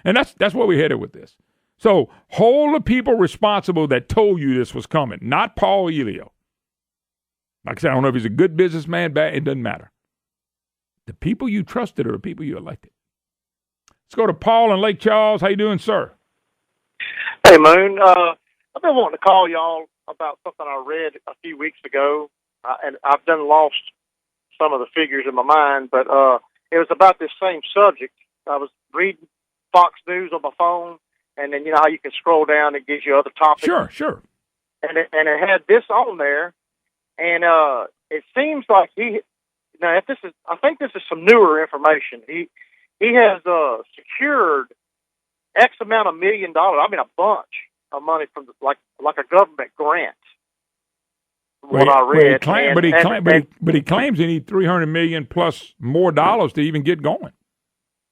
And that's where we're headed with this. So hold the people responsible that told you this was coming, not Paul Elio. Like I said, I don't know if he's a good businessman, bad, it doesn't matter. The people you trusted are the people you elected. Let's go to Paul in Lake Charles. How you doing, sir? Hey, Moon. I've been wanting to call y'all about something I read a few weeks ago, and I've done lost some of the figures in my mind, but it was about this same subject. I was reading Fox News on my phone, and then you know how you can scroll down and it gives you other topics? Sure. and it had this on there, and it seems like I think this is some newer information. He has secured X amount of $1 million. I mean, a bunch of money from like a government grant. What I read, but he claims he needs $300 million plus more dollars to even get going.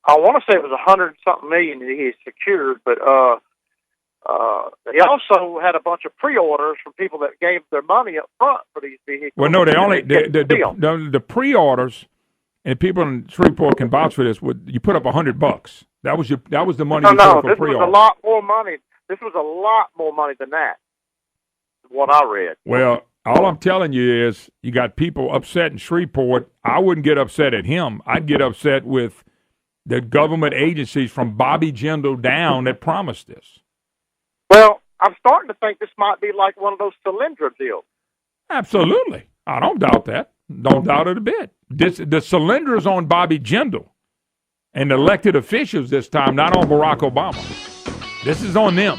I want to say it was $100-something million that he secured, but he also had a bunch of pre-orders from people that gave their money up front for these vehicles. Well, no, the pre-orders, and people in Shreveport can vouch for this. You put up $100. That was the money you put up for pre-order. This was a lot more money. This was a lot more money than that. What I read. Well, all I'm telling you is you got people upset in Shreveport. I wouldn't get upset at him. I'd get upset with the government agencies from Bobby Jindal down that promised this. Well, I'm starting to think this might be like one of those Solyndra deals. Absolutely. I don't doubt that. Don't doubt it a bit. The Solyndra on Bobby Jindal and elected officials this time, not on Barack Obama. This is on them.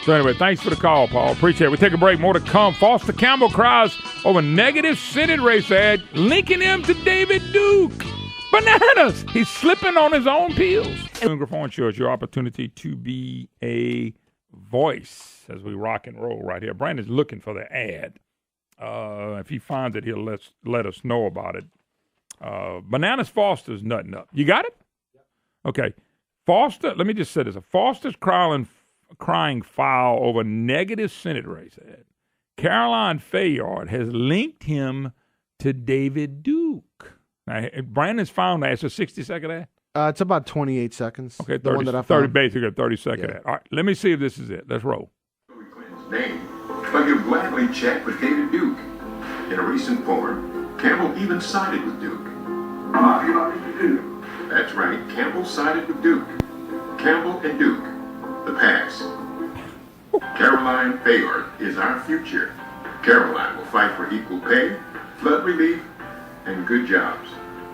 So anyway, thanks for the call, Paul. Appreciate it. We take a break. More to come. Foster Campbell cries over negative Senate race ad, linking him to David Duke. Bananas! He's slipping on his own pills. Griffon Show is your opportunity to be a voice as we rock and roll right here. Brandon's looking for the ad. If he finds it, he'll let us know about it. Bananas Foster's nutting up. You got it? Okay. Foster, let me just say this. Foster's crying foul over negative Senate race ad. Caroline Fayard has linked him to David Duke. Now, Brandon's found that. It's a 60-second ad? It's about 28 seconds. Okay, 30, basically a 30-second ad. All right, let me see if this is it. Let's roll. Clinton's name, but he'll gladly check with David Duke. In a recent forward, Campbell even sided with Duke. That's right, Campbell sided with Duke. Campbell and Duke, the past. Caroline Fayard is our future. Caroline will fight for equal pay, flood relief, and good jobs.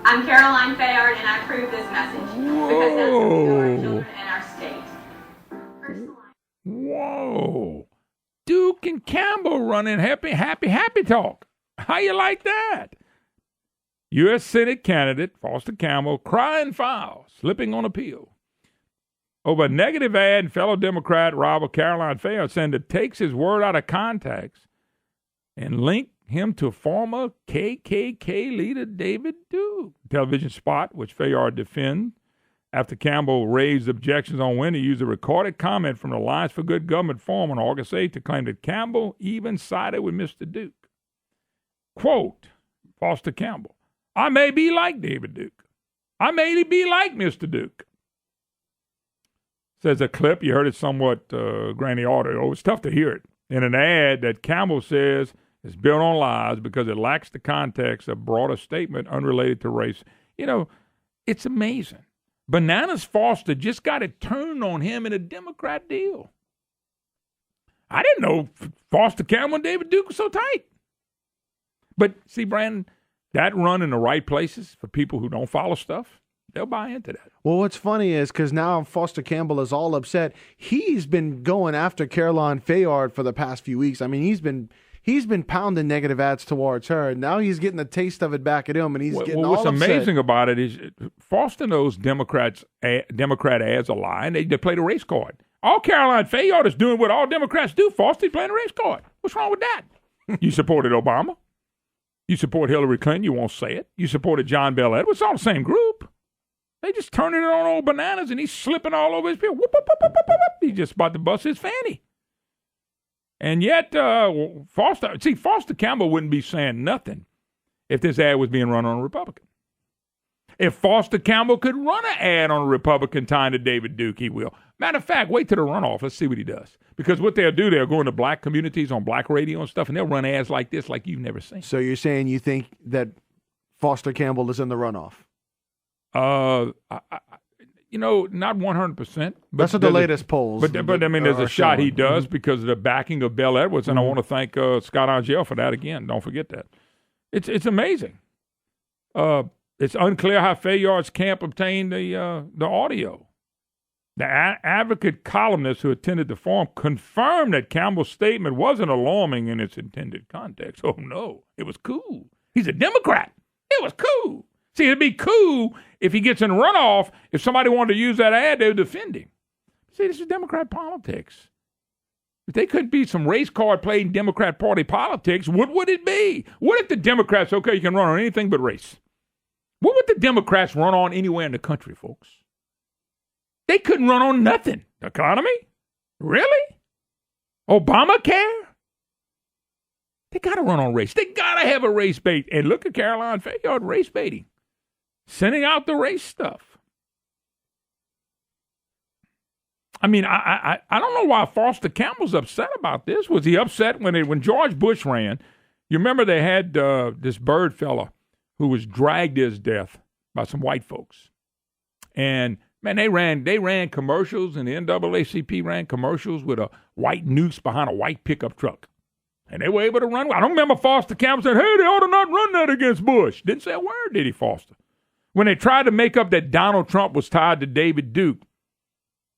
I'm Caroline Fayard, and I approve this message because that's what we do our children and our state. Whoa. Duke and Campbell running happy talk. How you like that? U.S. Senate candidate Foster Campbell crying foul, slipping on appeal. Over a negative ad, fellow Democrat rival Caroline Fayard saying it takes his word out of context and linked him to former KKK leader David Duke. Television spot, which Fayard defended after Campbell raised objections on when he used a recorded comment from the Alliance for Good Government forum on August 8th to claim that Campbell even sided with Mr. Duke. Quote, Foster Campbell, I may be like David Duke. I may be like Mr. Duke. Says a clip, you heard it somewhat grainy audio. It's tough to hear it. In an ad that Campbell says is built on lies because it lacks the context of broader statement unrelated to race. You know, it's amazing. Bananas Foster just got it turned on him in a Democrat deal. I didn't know Foster Campbell and David Duke were so tight. But see, Brandon, that run in the right places for people who don't follow stuff, they'll buy into that. Well, what's funny is because now Foster Campbell is all upset. He's been going after Caroline Fayard for the past few weeks. I mean, he's been pounding negative ads towards her. Now he's getting a taste of it back at him, and he's getting all upset. What's amazing about it is Foster knows Democrat ads a lie, and they play the race card. All Caroline Fayard is doing what all Democrats do. Foster's playing the race card. What's wrong with that? You supported Obama. You support Hillary Clinton. You won't say it. You supported John Bel Edwards. It's all the same group. They just turning it on old Bananas, and he's slipping all over his people. Whoop, whoop, whoop, whoop, whoop, whoop. He's just about to bust his fanny. And yet, Foster Campbell wouldn't be saying nothing if this ad was being run on a Republican. If Foster Campbell could run an ad on a Republican tying to David Duke, he will. Matter of fact, wait till the runoff. Let's see what he does. Because what they'll do, they'll go into black communities on black radio and stuff, and they'll run ads like this like you've never seen. So you're saying you think that Foster Campbell is in the runoff? Not 100%. That's what the latest polls. But I mean, there's a shot he does because of the backing of Bel Edwards, and I want to thank Scott Angel for that again. Don't forget that. It's amazing. It's unclear how Fayard's camp obtained the audio. The Advocate columnist who attended the forum confirmed that Campbell's statement wasn't alarming in its intended context. Oh, no, it was cool. He's a Democrat. It was cool. See, it'd be cool if he gets in runoff. If somebody wanted to use that ad, they would defend him. See, this is Democrat politics. If they couldn't be some race card playing Democrat Party politics, what would it be? What if the Democrats, okay, you can run on anything but race? What would the Democrats run on anywhere in the country, folks? They couldn't run on nothing. The economy? Really? Obamacare? They got to run on race. They got to have a race bait. And look at Caroline Fayard race baiting. Sending out the race stuff. I mean, I don't know why Foster Campbell's upset about this. Was he upset when George Bush ran? You remember they had this Byrd fella who was dragged to his death by some white folks. And man, they ran commercials, and the NAACP ran commercials with a white noose behind a white pickup truck. And they were able to run. I don't remember Foster Campbell saying, hey, they ought to not run that against Bush. Didn't say a word, did he, Foster? When they tried to make up that Donald Trump was tied to David Duke.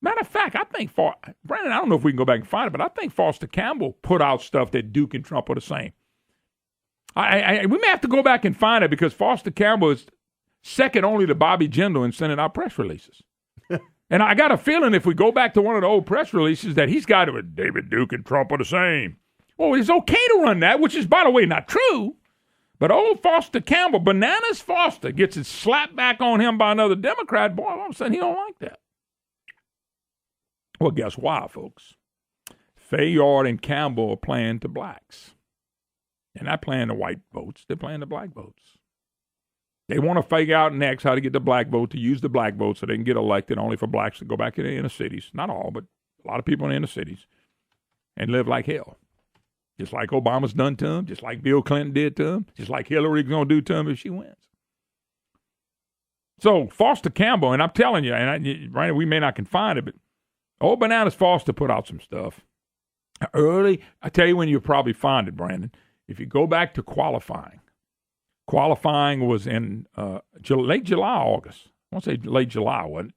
Matter of fact, I think, Brandon, I don't know if we can go back and find it, but I think Foster Campbell put out stuff that Duke and Trump are the same. We may have to go back and find it because Foster Campbell is second only to Bobby Jindal in sending out press releases. And I got a feeling if we go back to one of the old press releases that he's got it, David Duke and Trump are the same. Well, it's okay to run that, which is, by the way, not true. But old Foster Campbell, Bananas Foster, gets it slapped back on him by another Democrat. Boy, all of a sudden he don't like that. Well, guess why, folks? Fayard and Campbell are playing to blacks. They're not playing the white votes. They're playing the black votes. They want to figure out next how to get the black vote, to use the black vote so they can get elected only for blacks to go back to the inner cities. Not all, but a lot of people in the inner cities. And live like hell. Just like Obama's done to him, just like Bill Clinton did to him, just like Hillary's going to do to him if she wins. So Foster Campbell, and I'm telling you, and we may not can find it, but old Bananas Foster put out some stuff. Early, I tell you when you'll probably find it, Brandon. If you go back to qualifying was in late July, August. I won't say late July, wasn't it?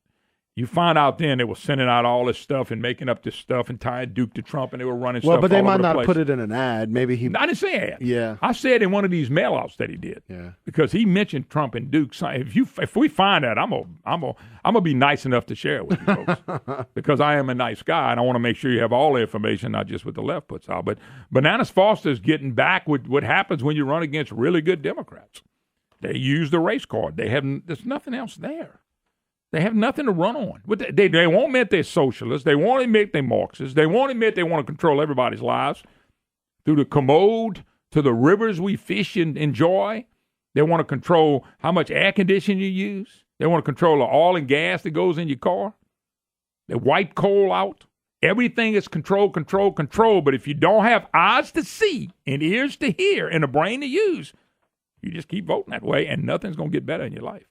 You find out then they were sending out all this stuff and making up this stuff and tying Duke to Trump, and they were running stuff all over the place. Well, but they might not put it in an ad. Maybe he... I didn't say ad. Yeah. I said in one of these mail-outs that he did. Yeah. Because he mentioned Trump and Duke. If we find that, I'm gonna be nice enough to share it with you folks. Because I am a nice guy, and I want to make sure you have all the information, not just what the left puts out. But Bananas Foster's getting back with what happens when you run against really good Democrats. They use the race card. There's nothing else there. They have nothing to run on. They won't admit they're socialists. They won't admit they're Marxists. They won't admit they want to control everybody's lives. Through the commode to the rivers we fish and enjoy. They want to control how much air conditioning you use. They want to control the oil and gas that goes in your car. They wipe coal out. Everything is control. But if you don't have eyes to see and ears to hear and a brain to use, you just keep voting that way and nothing's going to get better in your life.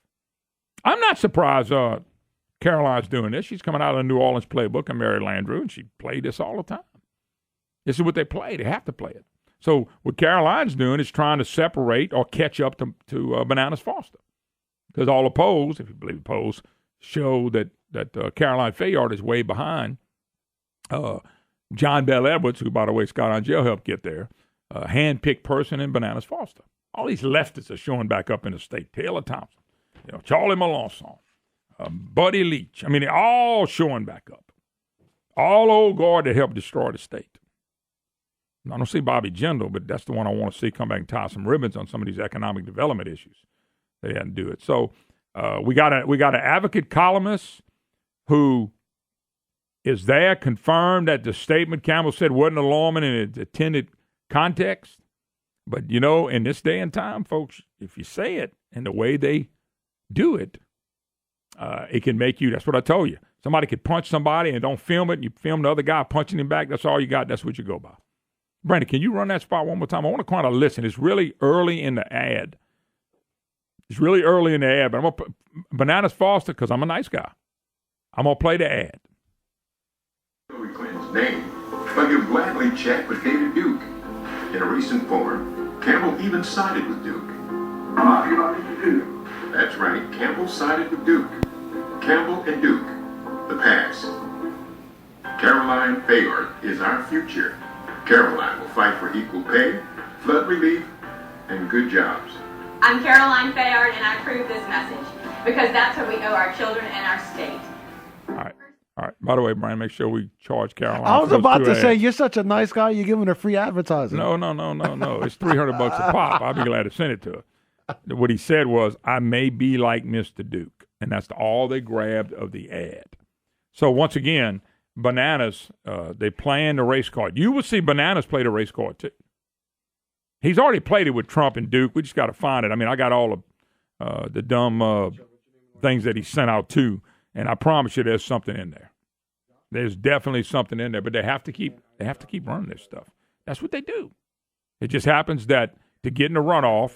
I'm not surprised Caroline's doing this. She's coming out of the New Orleans playbook and Mary Landrieu, and she played this all the time. This is what they play. They have to play it. So what Caroline's doing is trying to separate or catch up to Bananas Foster. Because all the polls, if you believe the polls, show that Caroline Fayard is way behind John Bell Edwards, who, by the way, Scott Angel helped get there, hand-picked person in Bananas Foster. All these leftists are showing back up in the state. Taylor Thompson. Charlie Melanson, Buddy Leach. I mean, they're all showing back up. All old guard that helped destroy the state. I don't see Bobby Jindal, but that's the one I want to see come back and tie some ribbons on some of these economic development issues. They hadn't do it. So we got an advocate columnist who is there, confirmed that the statement Campbell said wasn't alarming in its intended context. But, in this day and time, folks, if you say it in the way they do it, it can make you, that's what I told you. Somebody could punch somebody and don't film it, and you film the other guy punching him back. That's all you got. That's what you go by. Brandon, can you run that spot one more time? I want to kind of listen. It's really early in the ad. But I'm going to put Bananas Foster, because I'm a nice guy. I'm going to play the ad. Hillary Clinton's name, but he'll gladly chat with David Duke. In a recent forum, Campbell even sided with Duke. That's right, Campbell sided with Duke. Campbell and Duke, the past. Caroline Fayard is our future. Caroline will fight for equal pay, flood relief, and good jobs. I'm Caroline Fayard, and I approve this message because that's what we owe our children and our state. All right. By the way, Brian, make sure we charge Caroline. I was about to say, you're such a nice guy. You're giving her free advertising. No. It's $300 a pop. I'll be glad to send it to her. What he said was, I may be like Mr. Duke. And that's all they grabbed of the ad. So once again, Bananas, they playing the race card. You will see Bananas play the race card too. He's already played it with Trump and Duke. We just got to find it. I mean, I got all of the dumb things that he sent out too. And I promise you, there's something in there. There's definitely something in there, but they have to keep running this stuff. That's what they do. It just happens that to get in the runoff,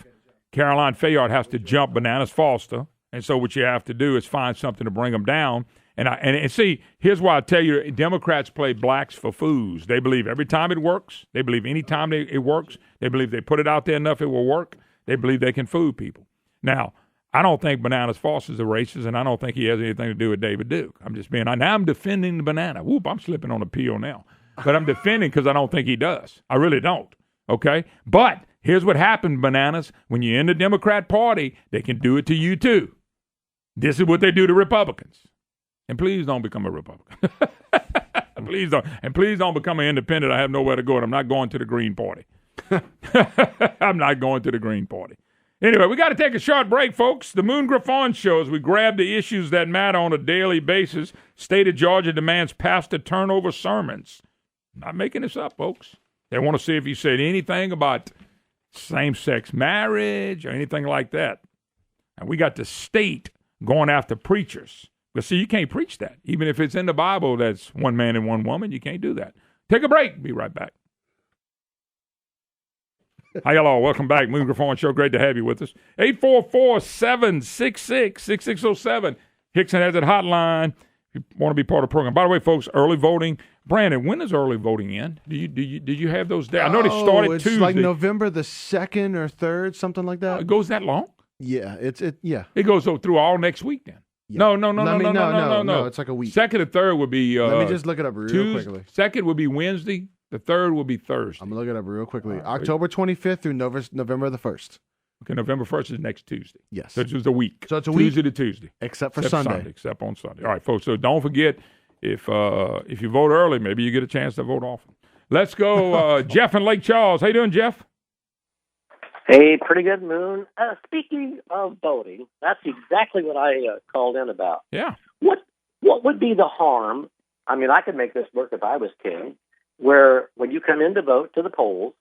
Caroline Fayard has to jump Bananas Foster, and so what you have to do is find something to bring them down. And see, here's why I tell you, Democrats play blacks for fools. They believe every time it works. They believe any time it works. They believe they put it out there enough, it will work. They believe they can fool people. Now, I don't think Bananas Foster's a racist, and I don't think he has anything to do with David Duke. Now I'm defending the banana. Whoop, I'm slipping on a peel now. But I'm defending because I don't think he does. I really don't, okay? But here's what happened, Bananas. When you're in the Democrat Party, they can do it to you too. This is what they do to Republicans. And please don't become a Republican. Please don't. And please don't become an independent. I have nowhere to go, and I'm not going to the Green Party. I'm not going to the Green Party. Anyway, we got to take a short break, folks. The Moon Griffon shows. We grab the issues that matter on a daily basis. State of Georgia demands pastor turnover sermons. Not making this up, folks. They want to see if you said anything about same-sex marriage or anything like that. And we got the state going after preachers. But see, you can't preach that. Even if it's in the Bible that's one man and one woman, you can't do that. Take a break. Be right back. Hi, hello. Welcome back. Moon Griffon Show. Great to have you with us. 844-766-6607. Hickson has that hotline. If you want to be part of the program. By the way, folks, early voting. Brandon, when does early voting end? Did you have those days? I know they started it's Tuesday. Like November the 2nd or 3rd, something like that. It goes that long? Yeah, yeah. It goes through all next week then. Yeah. No. It's like a week. 2nd and 3rd would be Let me just look it up real quickly. 2nd would be Wednesday. The 3rd will be Thursday. I'm going to look it up real quickly. October 25th through November the 1st. Okay, November 1st is next Tuesday. Yes. So it's just a week. So it's a Tuesday week. to Tuesday. Except for Sunday. Except on Sunday. All right, folks. So don't forget, if you vote early, maybe you get a chance to vote often. Let's go, Jeff in Lake Charles. How you doing, Jeff? Hey, pretty good, Moon. Speaking of voting, that's exactly what I called in about. Yeah. What would be the harm? I mean, I could make this work if I was king, where when you come in to vote to the polls,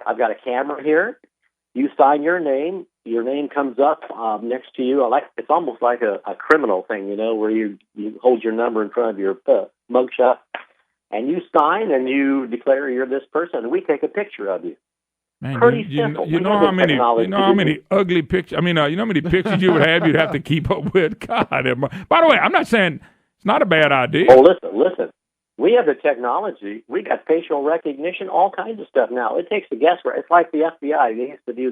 I've got a camera here. You sign your name comes up next to you. It's almost like a criminal thing, where you hold your number in front of your mugshot, and you sign and you declare you're this person, and we take a picture of you. Man, Pretty simple. You know how many ugly pictures? I mean, you know how many pictures you would have? You'd have to keep up with. God. By the way, I'm not saying it's not a bad idea. Oh, listen. We have the technology. We got facial recognition, all kinds of stuff now. It takes the guesswork. It's like the FBI. They used to do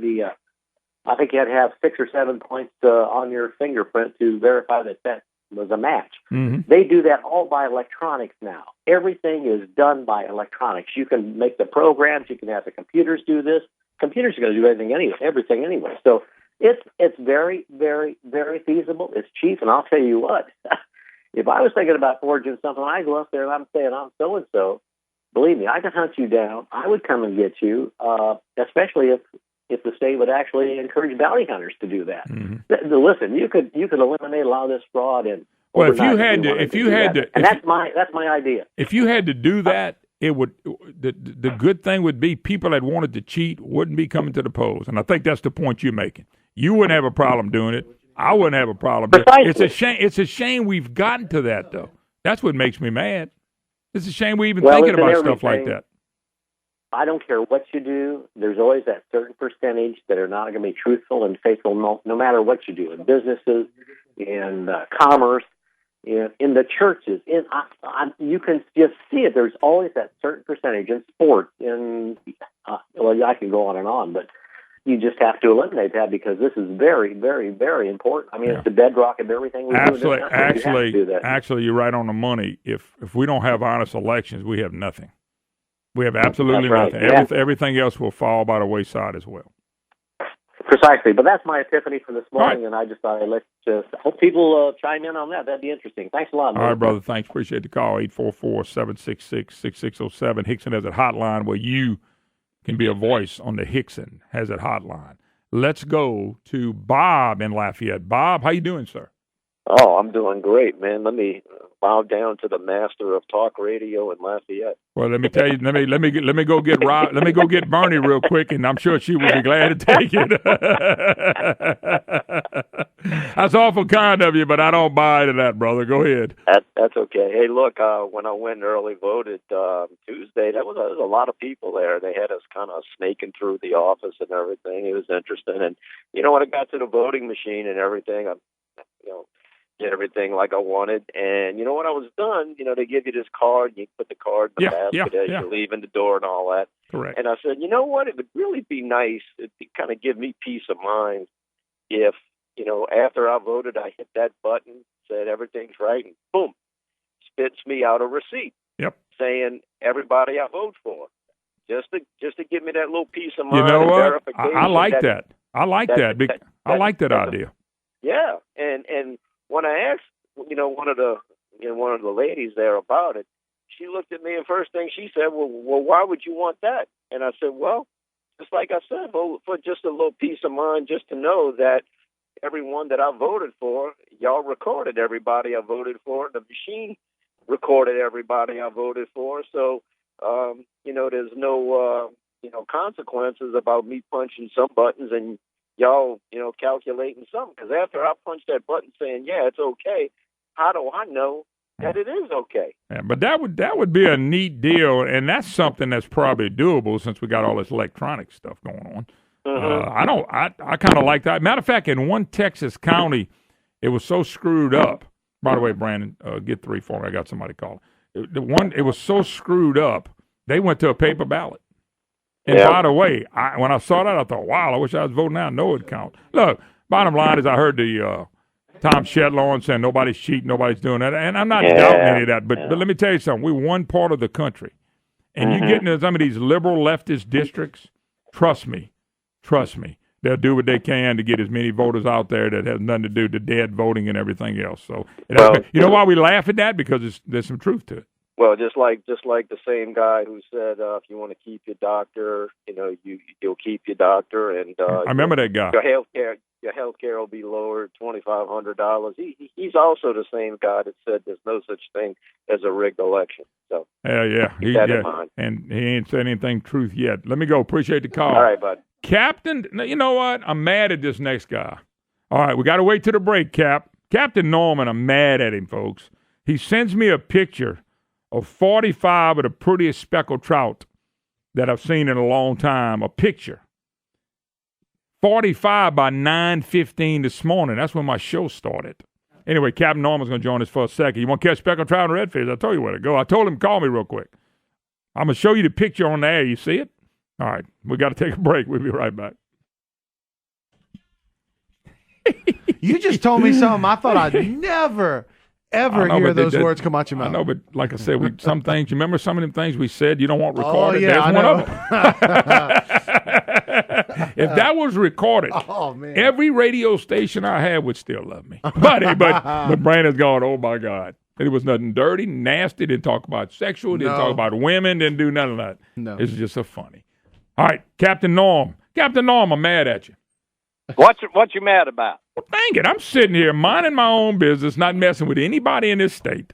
I think you had to have 6 or 7 points on your fingerprint to verify that was a match. Mm-hmm. They do that all by electronics now. Everything is done by electronics. You can make the programs. You can have the computers do this. Computers are going to do everything anyway. So it's very, very, very feasible. It's cheap, and I'll tell you what. If I was thinking about forging something, I go up there and I'm saying I'm so-and-so, believe me, I could hunt you down. I would come and get you, especially if the state would actually encourage bounty hunters to do that. Mm-hmm. Listen, you could eliminate a lot of this fraud and well, if you had to, and that's my idea. If you had to do that, it would the good thing would be people that wanted to cheat wouldn't be coming to the polls, and I think that's the point you're making. You wouldn't have a problem doing it. I wouldn't have a problem. Precisely. It's a shame. It's a shame we've gotten to that, though. That's what makes me mad. It's a shame we're even thinking about stuff like that. I don't care what you do. There's always that certain percentage that are not going to be truthful and faithful no matter what you do in businesses, in commerce, in the churches. You can just see it. There's always that certain percentage in sports. I can go on and on, but you just have to eliminate that because this is very, very, very important. I mean, it's the bedrock of everything we do. Actually, you're right on the money. If we don't have honest elections, we have nothing. We have absolutely nothing. Yeah. Everything else will fall by the wayside as well. Precisely. But that's my epiphany for this morning, and I just thought let's just hope people chime in on that. That'd be interesting. Thanks a lot, man. All right, brother. Thanks. Appreciate the call. 844-766-6607. Hickson has a hotline where you can be a voice on the Hickson has it hotline. Let's go to Bob in Lafayette. Bob, how you doing, sir? Oh, I'm doing great, man. Let me bow down to the master of talk radio in Lafayette. Well, let me tell you. Let me go get Rob. Let me go get Bernie real quick, and I'm sure she will be glad to take it. That's awful kind of you, but I don't buy into that, brother. Go ahead. That's okay. Hey, look, when I went and early voted Tuesday, there was a lot of people there. They had us kind of snaking through the office and everything. It was interesting. And when I got to the voting machine and everything, did everything like I wanted. And when I was done, they give you this card, and you put the card in the basket as you're leaving the door and all that. Correct. And I said, you know what? It would really be nice. It'd kind of give me peace of mind if, after I voted, I hit that button, said everything's right, and boom, spits me out a receipt. Yep. Saying everybody I vote for. Just to give me that little peace of mind. You know what? Verification I like that. I like that. I like that idea. Yeah. And when I asked, one of the ladies there about it, she looked at me and first thing she said, well, why would you want that? And I said, well, just like I said, for just a little peace of mind, just to know that everyone that I voted for, y'all recorded everybody I voted for. The machine recorded everybody I voted for. So, there's no, consequences about me punching some buttons and y'all, calculating something. Because after I punch that button saying, yeah, it's okay, how do I know that it is okay? Yeah, but that would be a neat deal, and that's something that's probably doable since we got all this electronic stuff going on. Mm-hmm. I kind of like that. Matter of fact, in one Texas county, it was so screwed up. By the way, Brandon, get 3 for me. I got somebody calling. It was so screwed up, they went to a paper ballot. And by the way, when I saw that, I thought, wow, I wish I was voting now. No, it count. Look, bottom line is I heard the Tom Shetlaw saying nobody's cheating, nobody's doing that. And I'm not doubting any of that. But let me tell you something. We're one part of the country. And you get into some of these liberal leftist districts, trust me, they'll do what they can to get as many voters out there that has nothing to do with dead voting and everything else. So, you know why we laugh at that? Because there's some truth to it. Well, just like the same guy who said, if you want to keep your doctor, you'll keep your doctor, and I remember that guy. Your health care will be lowered $2,500. He's also the same guy that said there's no such thing as a rigged election. So keep that in mind. And he ain't said anything truth yet. Let me go. Appreciate the call. All right, bud. Captain, you know what? I'm mad at this next guy. All right, we got to wait till the break, Captain Norman, I'm mad at him, folks. He sends me a picture of 45 of the prettiest speckled trout that I've seen in a long time, a picture. 45 by 9:15 this morning. That's when my show started. Anyway, Captain Norman's going to join us for a second. You want to catch speckled trout and redfish? I'll tell you where to go. I told him to call me real quick. I'm going to show you the picture on the air. You see it? All right. We got to take a break. We'll be right back. You just told me something I thought I'd never hear those words come out your mouth. I know, but like I said, some things, you remember some of them things we said you don't want recorded? Oh, yeah, There's one of them. If that was recorded, every radio station I had would still love me. But Brandon's gone, oh, my God. It was nothing dirty, nasty, didn't talk about sexual, didn't talk about women, didn't do none of that. No. It's just so funny. All right, Captain Norm. Captain Norm, I'm mad at you. What you mad about? Well, dang it, I'm sitting here minding my own business, not messing with anybody in this state.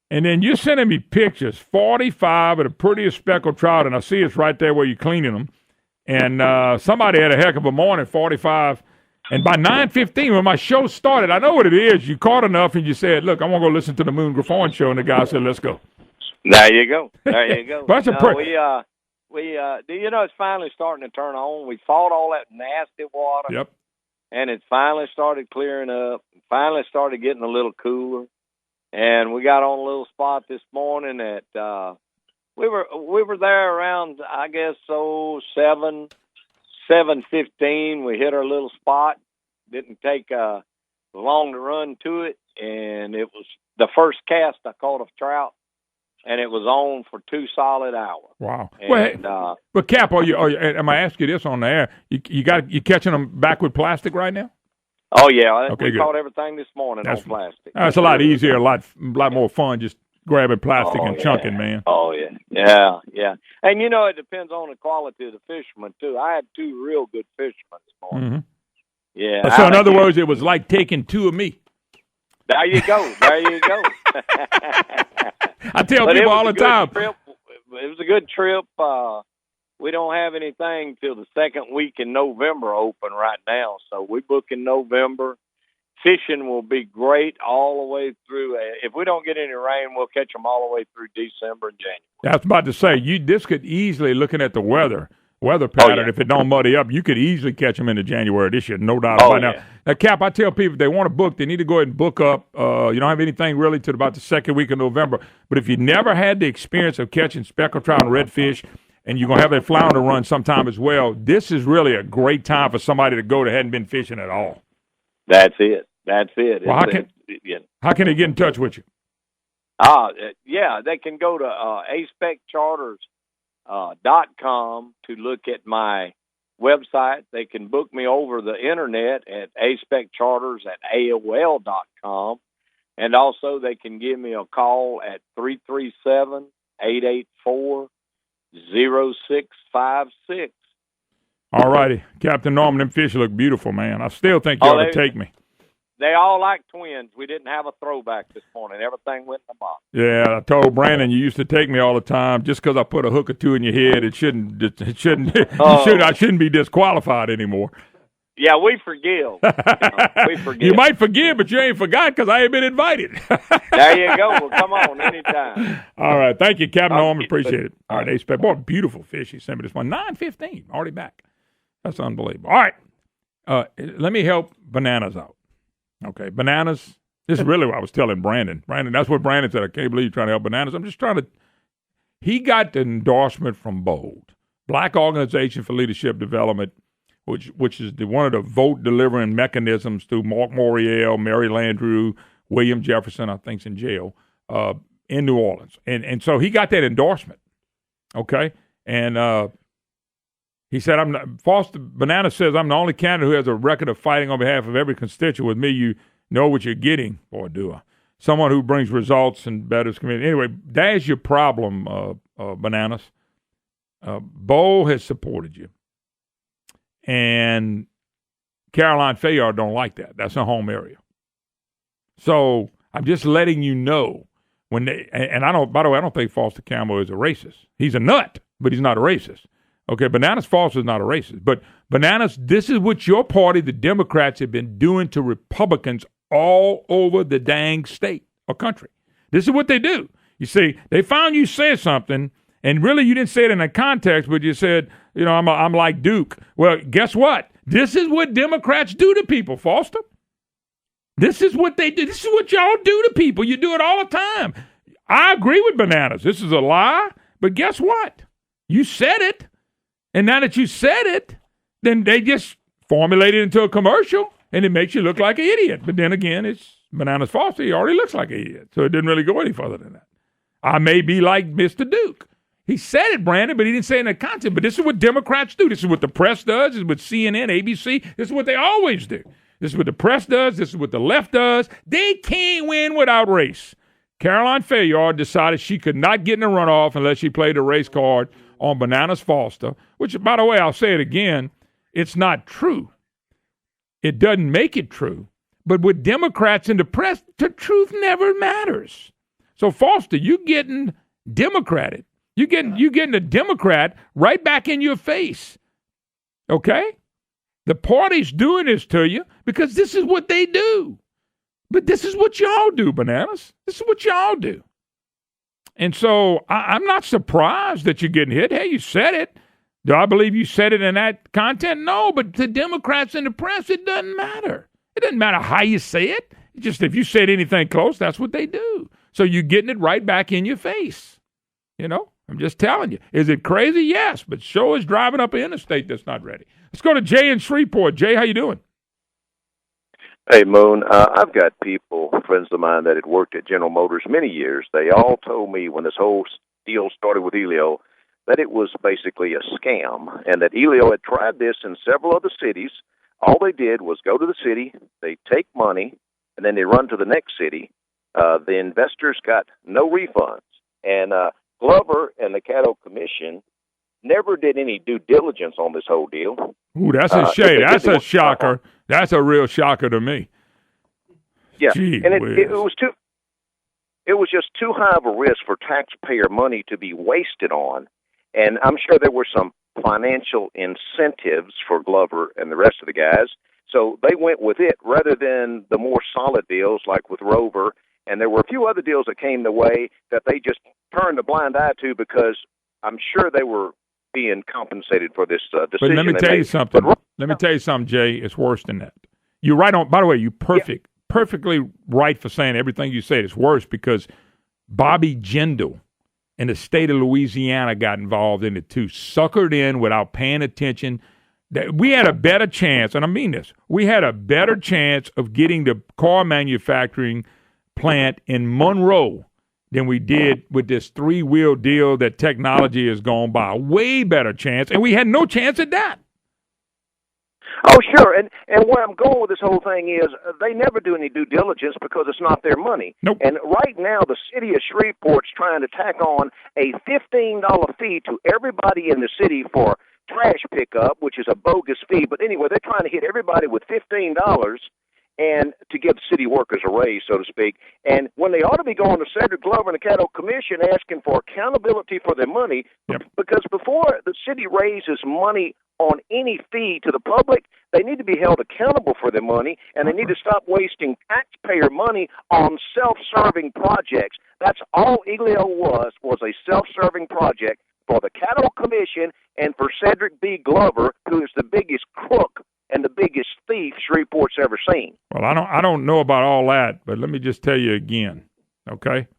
And then you're sending me pictures, 45 of the prettiest speckled trout, and I see it's right there where you're cleaning them. And somebody had a heck of a morning, 45. And by 9:15, when my show started, I know what it is. You caught enough, and you said, look, I want to go listen to the Moon Griffon show. And the guy said, let's go. There you go. Bunch of it's finally starting to turn on. We fought all that nasty water. Yep. And it finally started clearing up. Finally started getting a little cooler. And we got on a little spot this morning that we were there around, I guess, 7 7:15, we hit our little spot. Didn't take long to run to it, and it was the first cast I caught of trout, and it was on for 2 solid hours. Wow. And, but Cap, am I asking you this on the air? You catching them back with plastic right now? Oh yeah, okay, we good. caught everything this morning on plastic. That's a lot easier, a lot more fun, just grabbing plastic and chunking, man. Oh yeah. And it depends on the quality of the fisherman too. I had 2 real good fishermen this morning. Mm-hmm. Yeah. So in other words, it was like taking 2 of me. There you go. I tell people all the time. It was a good trip. We don't have anything till the second week in November open right now, so we book in November. Fishing will be great all the way through. If we don't get any rain, we'll catch them all the way through December and January. I was about to say, this could easily, looking at the weather pattern, if it don't muddy up, you could easily catch them into January this year, no doubt about it. Now, Cap, I tell people if they want to book, they need to go ahead and book up. You don't have anything really till about the second week of November. But if you never had the experience of catching speckled trout and redfish, and you're going to have a flounder run sometime as well, this is really a great time for somebody to go that hadn't been fishing at all. That's it. Well, how can they get in touch with you? They can go to aspectcharters.com to look at my website. They can book me over the internet at aspectcharters@aol.com. And also they can give me a call at 337-884-0656. All righty. Captain Norman, them fish look beautiful, man. I still think you ought to take me. They all like twins. We didn't have a throwback this morning. Everything went in the box. Yeah, I told Brandon you used to take me all the time. Just because I put a hook or 2 in your head, it shouldn't. I shouldn't be disqualified anymore. Yeah, we forgive. We forgive. You might forgive, but you ain't forgot because I ain't been invited. There you go. Well, come on, anytime. All right, thank you, Captain Norman. Appreciate it. All right, boy, beautiful fish. He sent me this one. 9:15, already back. That's unbelievable. All right, let me help Bananas out. Okay, Bananas, this is really what I was telling Brandon. Brandon, that's what Brandon said. I can't believe you're trying to help Bananas. I'm just trying to. He got the endorsement from BOLD, Black Organization for Leadership Development, which is one of the vote delivering mechanisms through Mark Morial, Mary Landrieu, William Jefferson, I think's in jail, in New Orleans. And so he got that endorsement, okay? And he said, Foster Banana says, I'm the only candidate who has a record of fighting on behalf of every constituent. With me, you know what you're getting. Boy, do I. Someone who brings results and betters community. Anyway, that's your problem, Bananas. Bo has supported you. And Caroline Fayard don't like that. That's her home area. So I'm just letting you know when they, and I don't, by the way, I don't think Foster Campbell is a racist. He's a nut, but he's not a racist. Okay, Bananas Foster is not a racist. But Bananas, this is what your party, the Democrats, have been doing to Republicans all over the dang state or country. This is what they do. You see, they found you said something, and really you didn't say it in a context, but you said, you know, I'm like Duke. Well, guess what? This is what Democrats do to people, Foster. This is what they do. This is what y'all do to people. You do it all the time. I agree with Bananas. This is a lie, but guess what? You said it. And now that you said it, then they just formulate it into a commercial, and it makes you look like an idiot. But then again, it's Bananas Foster. He already looks like an idiot, so it didn't really go any further than that. I may be like Mr. Duke. He said it, Brandon, but he didn't say it in the content. But this is what Democrats do. This is what the press does. This is what CNN, ABC. This is what they always do. This is what the press does. This is what the left does. They can't win without race. Caroline Fayard decided she could not get in a runoff unless she played a race card on Bananas Foster, which, by the way, I'll say it again, it's not true. It doesn't make it true. But with Democrats in the press, the truth never matters. So, Foster, you getting Democrated. You getting a Democrat right back in your face. Okay? The party's doing this to you because this is what they do. But this is what y'all do, Bananas. This is what y'all do. And so I'm not surprised that you're getting hit. Hey, you said it. Do I believe you said it in that content? No, but to Democrats in the press, it doesn't matter. It doesn't matter how you say it. It's just if you said anything close, that's what they do. So you're getting it right back in your face. You know? I'm just telling you. Is it crazy? Yes, but so is driving up an interstate that's not ready. Let's go to Jay in Shreveport. Jay, how you doing? Hey, Moon. I've got friends of mine that had worked at General Motors many years. They all told me when this whole deal started with Elio that it was basically a scam and that Elio had tried this in several other cities. All they did was go to the city, they take money, and then they run to the next city. The investors got no refunds. And Glover and the Cattle Commission never did any due diligence on this whole deal. Ooh, that's a shame. That's a shocker. That's a real shocker to me. Yeah, Gee and whiz. it was just too high of a risk for taxpayer money to be wasted on. And I'm sure there were some financial incentives for Glover and the rest of the guys. So they went with it rather than the more solid deals like with Rover. And there were a few other deals that came the way that they just turned a blind eye to because I'm sure they were being compensated for this decision. But let me tell you something. Let me tell you something, Jay. It's worse than that. You're right on. By the way, you're perfectly right for saying everything you said. It's worse because Bobby Jindal and the state of Louisiana got involved in it too, suckered in without paying attention. We had a better chance, and I mean this, we had a better chance of getting the car manufacturing plant in Monroe than we did with this three-wheel deal that technology has gone by. Way better chance, and we had no chance at that. Oh, sure. And where I'm going with this whole thing is they never do any due diligence because it's not their money. Nope. And right now, the city of Shreveport's trying to tack on a $15 fee to everybody in the city for trash pickup, which is a bogus fee. But anyway, they're trying to hit everybody with $15 and to give city workers a raise, so to speak. And when they ought to be going to Cedric Glover and the Cattle Commission asking for accountability for their money, because before the city raises money on any fee to the public, they need to be held accountable for their money, and they need to stop wasting taxpayer money on self-serving projects. That's all Elio was a self-serving project for the Cattle Commission and for Cedric B. Glover, who is the biggest crook and the biggest thief Shreveport's ever seen. Well, I don't know about all that, but let me just tell you again, okay?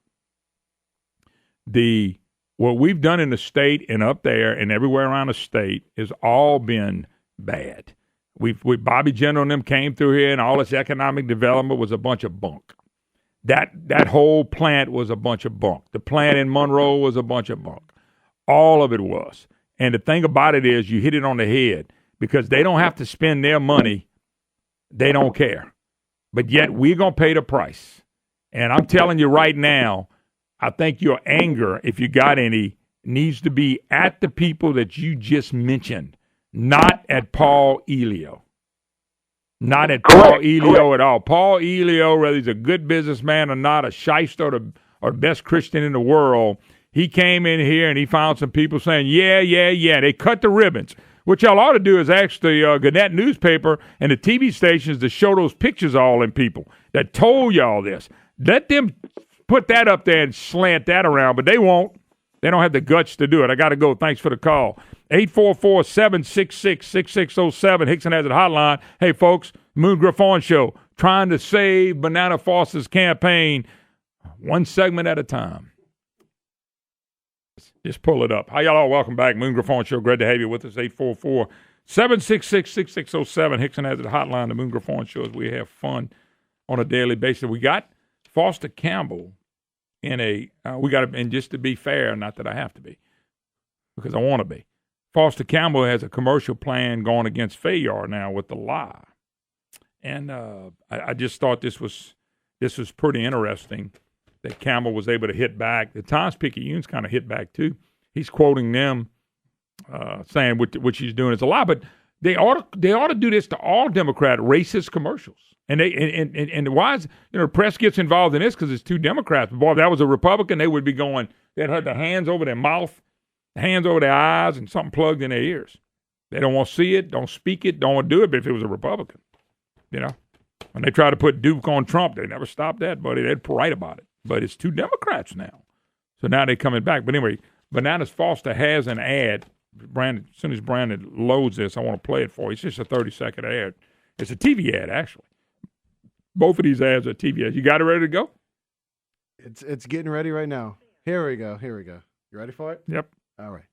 What we've done in the state and up there and everywhere around the state has all been bad. Bobby Jindal and them came through here, and all this economic development was a bunch of bunk. That whole plant was a bunch of bunk. The plant in Monroe was a bunch of bunk. All of it was. And the thing about it is, you hit it on the head. Because they don't have to spend their money, they don't care. But yet we're going to pay the price. And I'm telling you right now, I think your anger, if you got any, needs to be at the people that you just mentioned, not at Paul Elio. Not at Paul Elio at all. Paul Elio, whether he's a good businessman or not, a shyster or the best Christian in the world, he came in here and he found some people saying, yeah. They cut the ribbons. What y'all ought to do is ask the Gannett newspaper and the TV stations to show those pictures of all them people that told y'all this. Let them put that up there and slant that around, but they won't. They don't have the guts to do it. I got to go. Thanks for the call. 844-766-6607, Hickson has it hotline. Hey, folks, Moon Griffon Show, trying to save Banana Foster's campaign one segment at a time. Just pull it up. Hi, y'all. Welcome back. Moon Griffon Show. Great to have you with us. 844-766-6607. Hickson has it hotline. The Moon Griffon Show as we have fun on a daily basis. We got Foster Campbell and just to be fair, not that I have to be, because I want to be. Foster Campbell has a commercial plan going against Fayard now with the lie. And I just thought this was pretty interesting. That Campbell was able to hit back. The Times-Picayune's kind of hit back, too. He's quoting them, saying what she's doing is a lie. But they ought to do this to all Democrat racist commercials. And why is, the press gets involved in this because it's two Democrats. Boy, if that was a Republican, they would be going, they'd have their hands over their mouth, hands over their eyes, and something plugged in their ears. They don't want to see it, don't speak it, don't want to do it, but if it was a Republican, When they try to put Duke on Trump, they never stopped that, buddy. They'd write about it. But it's two Democrats now. So now they're coming back. But anyway, Bananas Foster has an ad. Brandon, as soon as Brandon loads this, I want to play it for you. It's just a 30-second ad. It's a TV ad, actually. Both of these ads are TV ads. You got it ready to go? It's getting ready right now. Here we go. You ready for it? Yep. All right.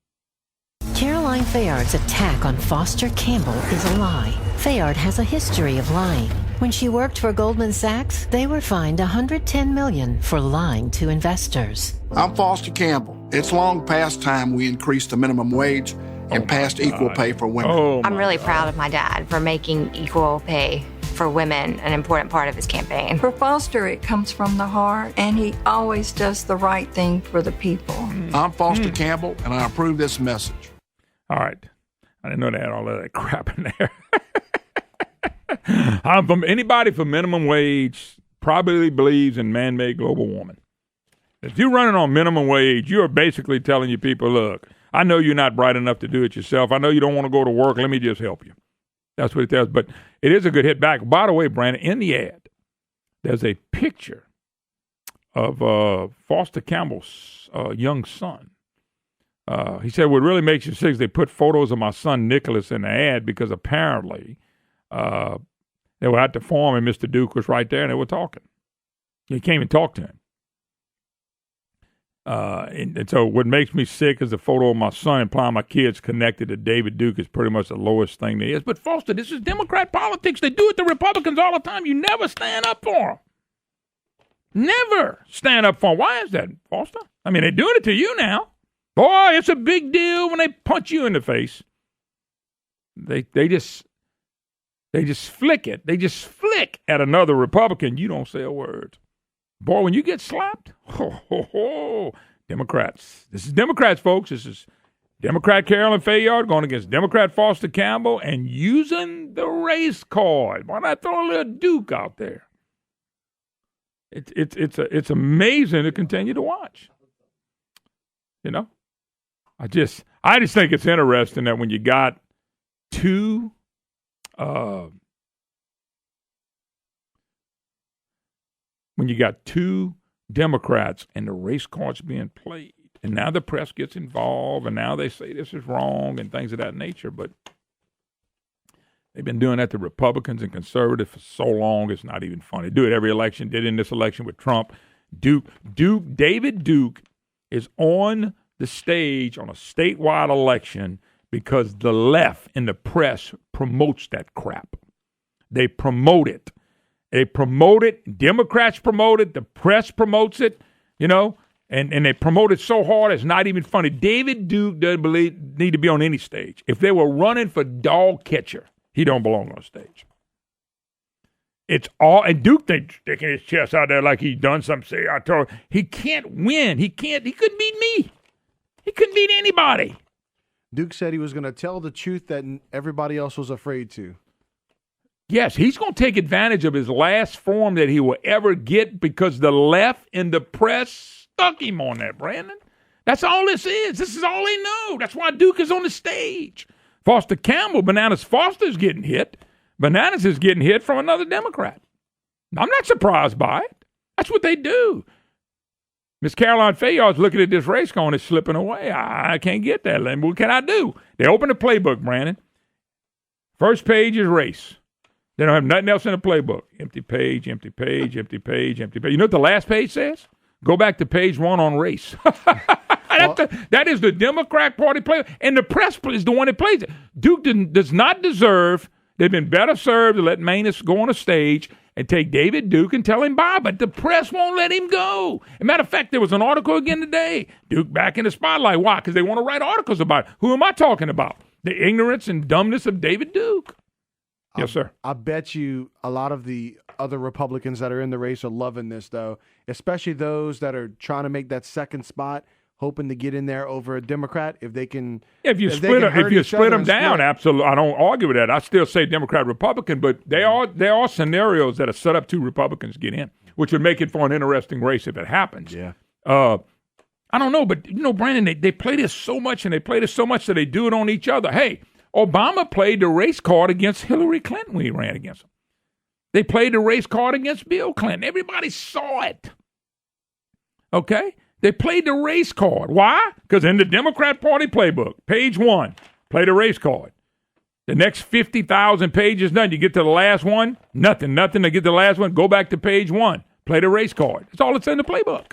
Caroline Fayard's attack on Foster Campbell is a lie. Fayard has a history of lying. When she worked for Goldman Sachs, they were fined $110 million for lying to investors. I'm Foster Campbell. It's long past time we increased the minimum wage and passed equal pay for women. I'm really proud of my dad for making equal pay for women an important part of his campaign. For Foster, it comes from the heart, and he always does the right thing for the people. I'm Foster Campbell, and I approve this message. All right. I didn't know they had all of that crap in there. I'm from anybody for minimum wage probably believes in man-made global warming. If you're running on minimum wage, you are basically telling your people, look, I know you're not bright enough to do it yourself. I know you don't want to go to work. Let me just help you. That's what it does. But it is a good hit back. By the way, Brandon, in the ad, there's a picture of Foster Campbell's young son. He said what really makes you sick is they put photos of my son Nicholas in the ad because apparently they were at the farm and Mr. Duke was right there and they were talking. He came and talked to him. And so what makes me sick is the photo of my son implying my kid's connected to David Duke is pretty much the lowest thing there is. But Foster, this is Democrat politics. They do it to Republicans all the time. You never stand up for them. Never stand up for them. Why is that, Foster? I mean, they're doing it to you now. Boy, it's a big deal when they punch you in the face. They just flick it. They just flick at another Republican. You don't say a word. Boy, when you get slapped, Democrats. This is Democrats, folks. This is Democrat Carolyn Fayard going against Democrat Foster Campbell and using the race card. Why not throw a little Duke out there? It's amazing to continue to watch. You know, I just think it's interesting that when you got two Democrats and the race cards being played, and now the press gets involved, and now they say this is wrong and things of that nature, but they've been doing that to Republicans and conservatives for so long, it's not even funny. Do it every election, did in this election with Trump. David Duke is on the stage on a statewide election because the left and the press promotes that crap. They promote it. They promote it. Democrats promote it. The press promotes it, you know, and they promote it so hard it's not even funny. David Duke doesn't need to be on any stage. If they were running for dog catcher, he don't belong on stage. It's all, and Duke sticking his chest out there like he's done something. Say, I told he can't win. He couldn't beat me. He couldn't beat anybody. Duke said he was going to tell the truth that everybody else was afraid to. Yes, he's going to take advantage of his last form that he will ever get because the left and the press stuck him on that, Brandon. That's all this is. This is all they know. That's why Duke is on the stage. Foster Campbell, Bananas Foster's getting hit. Bananas is getting hit from another Democrat. I'm not surprised by it. That's what they do. Miss Caroline Fayard's looking at this race going, it's slipping away. I can't get that. What can I do? They open the playbook, Brandon. First page is race. They don't have nothing else in the playbook. Empty page, empty page, empty page, empty page. You know what the last page says? Go back to page 1 on race. That is the Democrat Party play. And the press is the one that plays it. Duke does not deserve, they've been better served to let Manus go on a stage and take David Duke and tell him bye, but the press won't let him go. As a matter of fact, there was an article again today. Duke back in the spotlight. Why? Because they want to write articles about it. Who am I talking about? The ignorance and dumbness of David Duke. Yes, sir. I bet you a lot of the other Republicans that are in the race are loving this, though, especially those that are trying to make that second spot, hoping to get in there over a Democrat. If they can, if you split them down, absolutely. I don't argue with that. I still say Democrat, Republican, but there are scenarios that are set up to Republicans get in, which would make it for an interesting race if it happens. Yeah. I don't know, but you know, Brandon, they play this so much, and they play this so much that they do it on each other. Hey, Obama played the race card against Hillary Clinton when he ran against him. They played the race card against Bill Clinton. Everybody saw it. Okay? They played the race card. Why? Because in the Democrat Party playbook, page 1, play the race card. The next 50,000 pages, nothing. You get to the last one, nothing. To get to the last one, go back to page 1, play the race card. That's all that's in the playbook.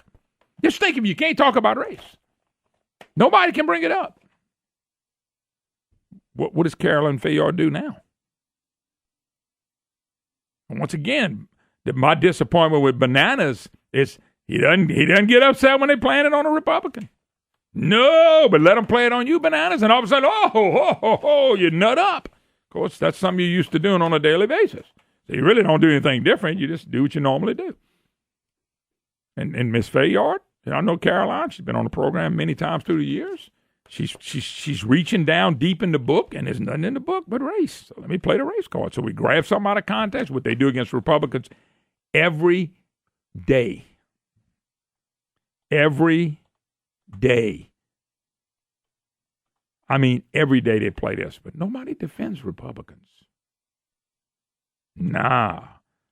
Just think if you can't talk about race. Nobody can bring it up. What does Caroline Fayard do now? And once again, my disappointment with Bananas is he doesn't get upset when they playing it on a Republican. No, but let them play it on you, Bananas, and all of a sudden, you nut up. Of course, that's something you're used to doing on a daily basis. So you really don't do anything different. You just do what you normally do. And Miss Fayard, I know Caroline. She's been on the program many times through the years. She's reaching down deep in the book, and there's nothing in the book but race. So let me play the race card. So we grab something out of context, what they do against Republicans every day. Every day. I mean, every day they play this, but nobody defends Republicans. Nah.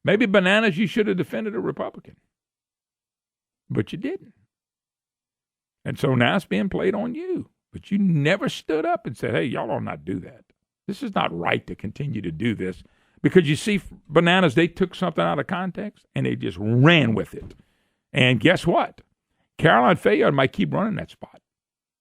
Maybe Bananas, you should have defended a Republican. But you didn't. And so now it's being played on you. But you never stood up and said, hey, y'all ought not do that. This is not right to continue to do this. Because you see, Bananas, they took something out of context and they just ran with it. And guess what? Caroline Fayard might keep running that spot.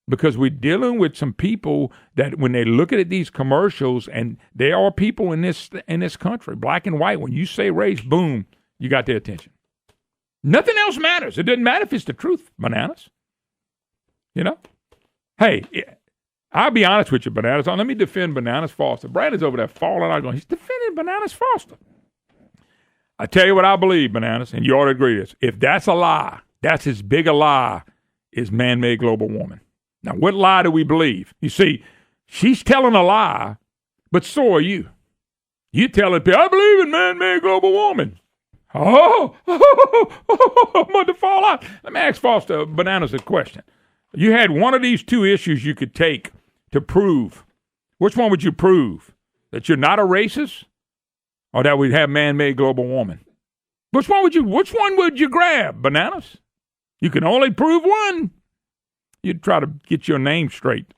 Because we're dealing with some people that when they look at these commercials, and there are people in this country, black and white, when you say race, boom, you got their attention. Nothing else matters. It doesn't matter if it's the truth, Bananas. You know? Hey, I'll be honest with you, Bananas. Let me defend Bananas Foster. Brandon's over there falling out going, he's defending Bananas Foster. I tell you what I believe, Bananas, and you ought to agree with this. If that's a lie, that's as big a lie as man-made global warming. Now, what lie do we believe? You see, she's telling a lie, but so are you. You telling people, I believe in man-made global warming. I'm about to fall out. Let me ask Foster Bananas a question. You had one of these two issues you could take to prove. Which one would you prove? That you're not a racist, or that we have man-made global warming? Which one would you grab, Bananas? You can only prove one. You'd try to get your name straight.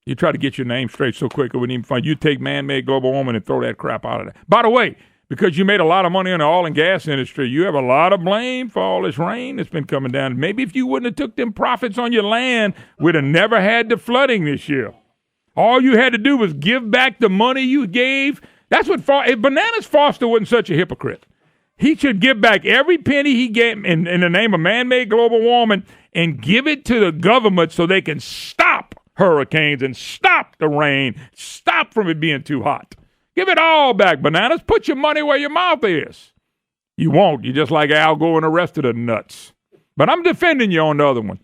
You try to get your name straight so quick it wouldn't even find. You take man-made global warming and throw that crap out of there. By the way, because you made a lot of money in the oil and gas industry, you have a lot of blame for all this rain that's been coming down. Maybe if you wouldn't have took them profits on your land, we'd have never had the flooding this year. All you had to do was give back the money you gave. That's what if Bananas Foster wasn't such a hypocrite. He should give back every penny he gave in the name of man-made global warming and give it to the government so they can stop hurricanes and stop the rain, stop from it being too hot. Give it all back, Bananas. Put your money where your mouth is. You won't. You're just like Al Gore and the rest of the nuts. But I'm defending you on the other one.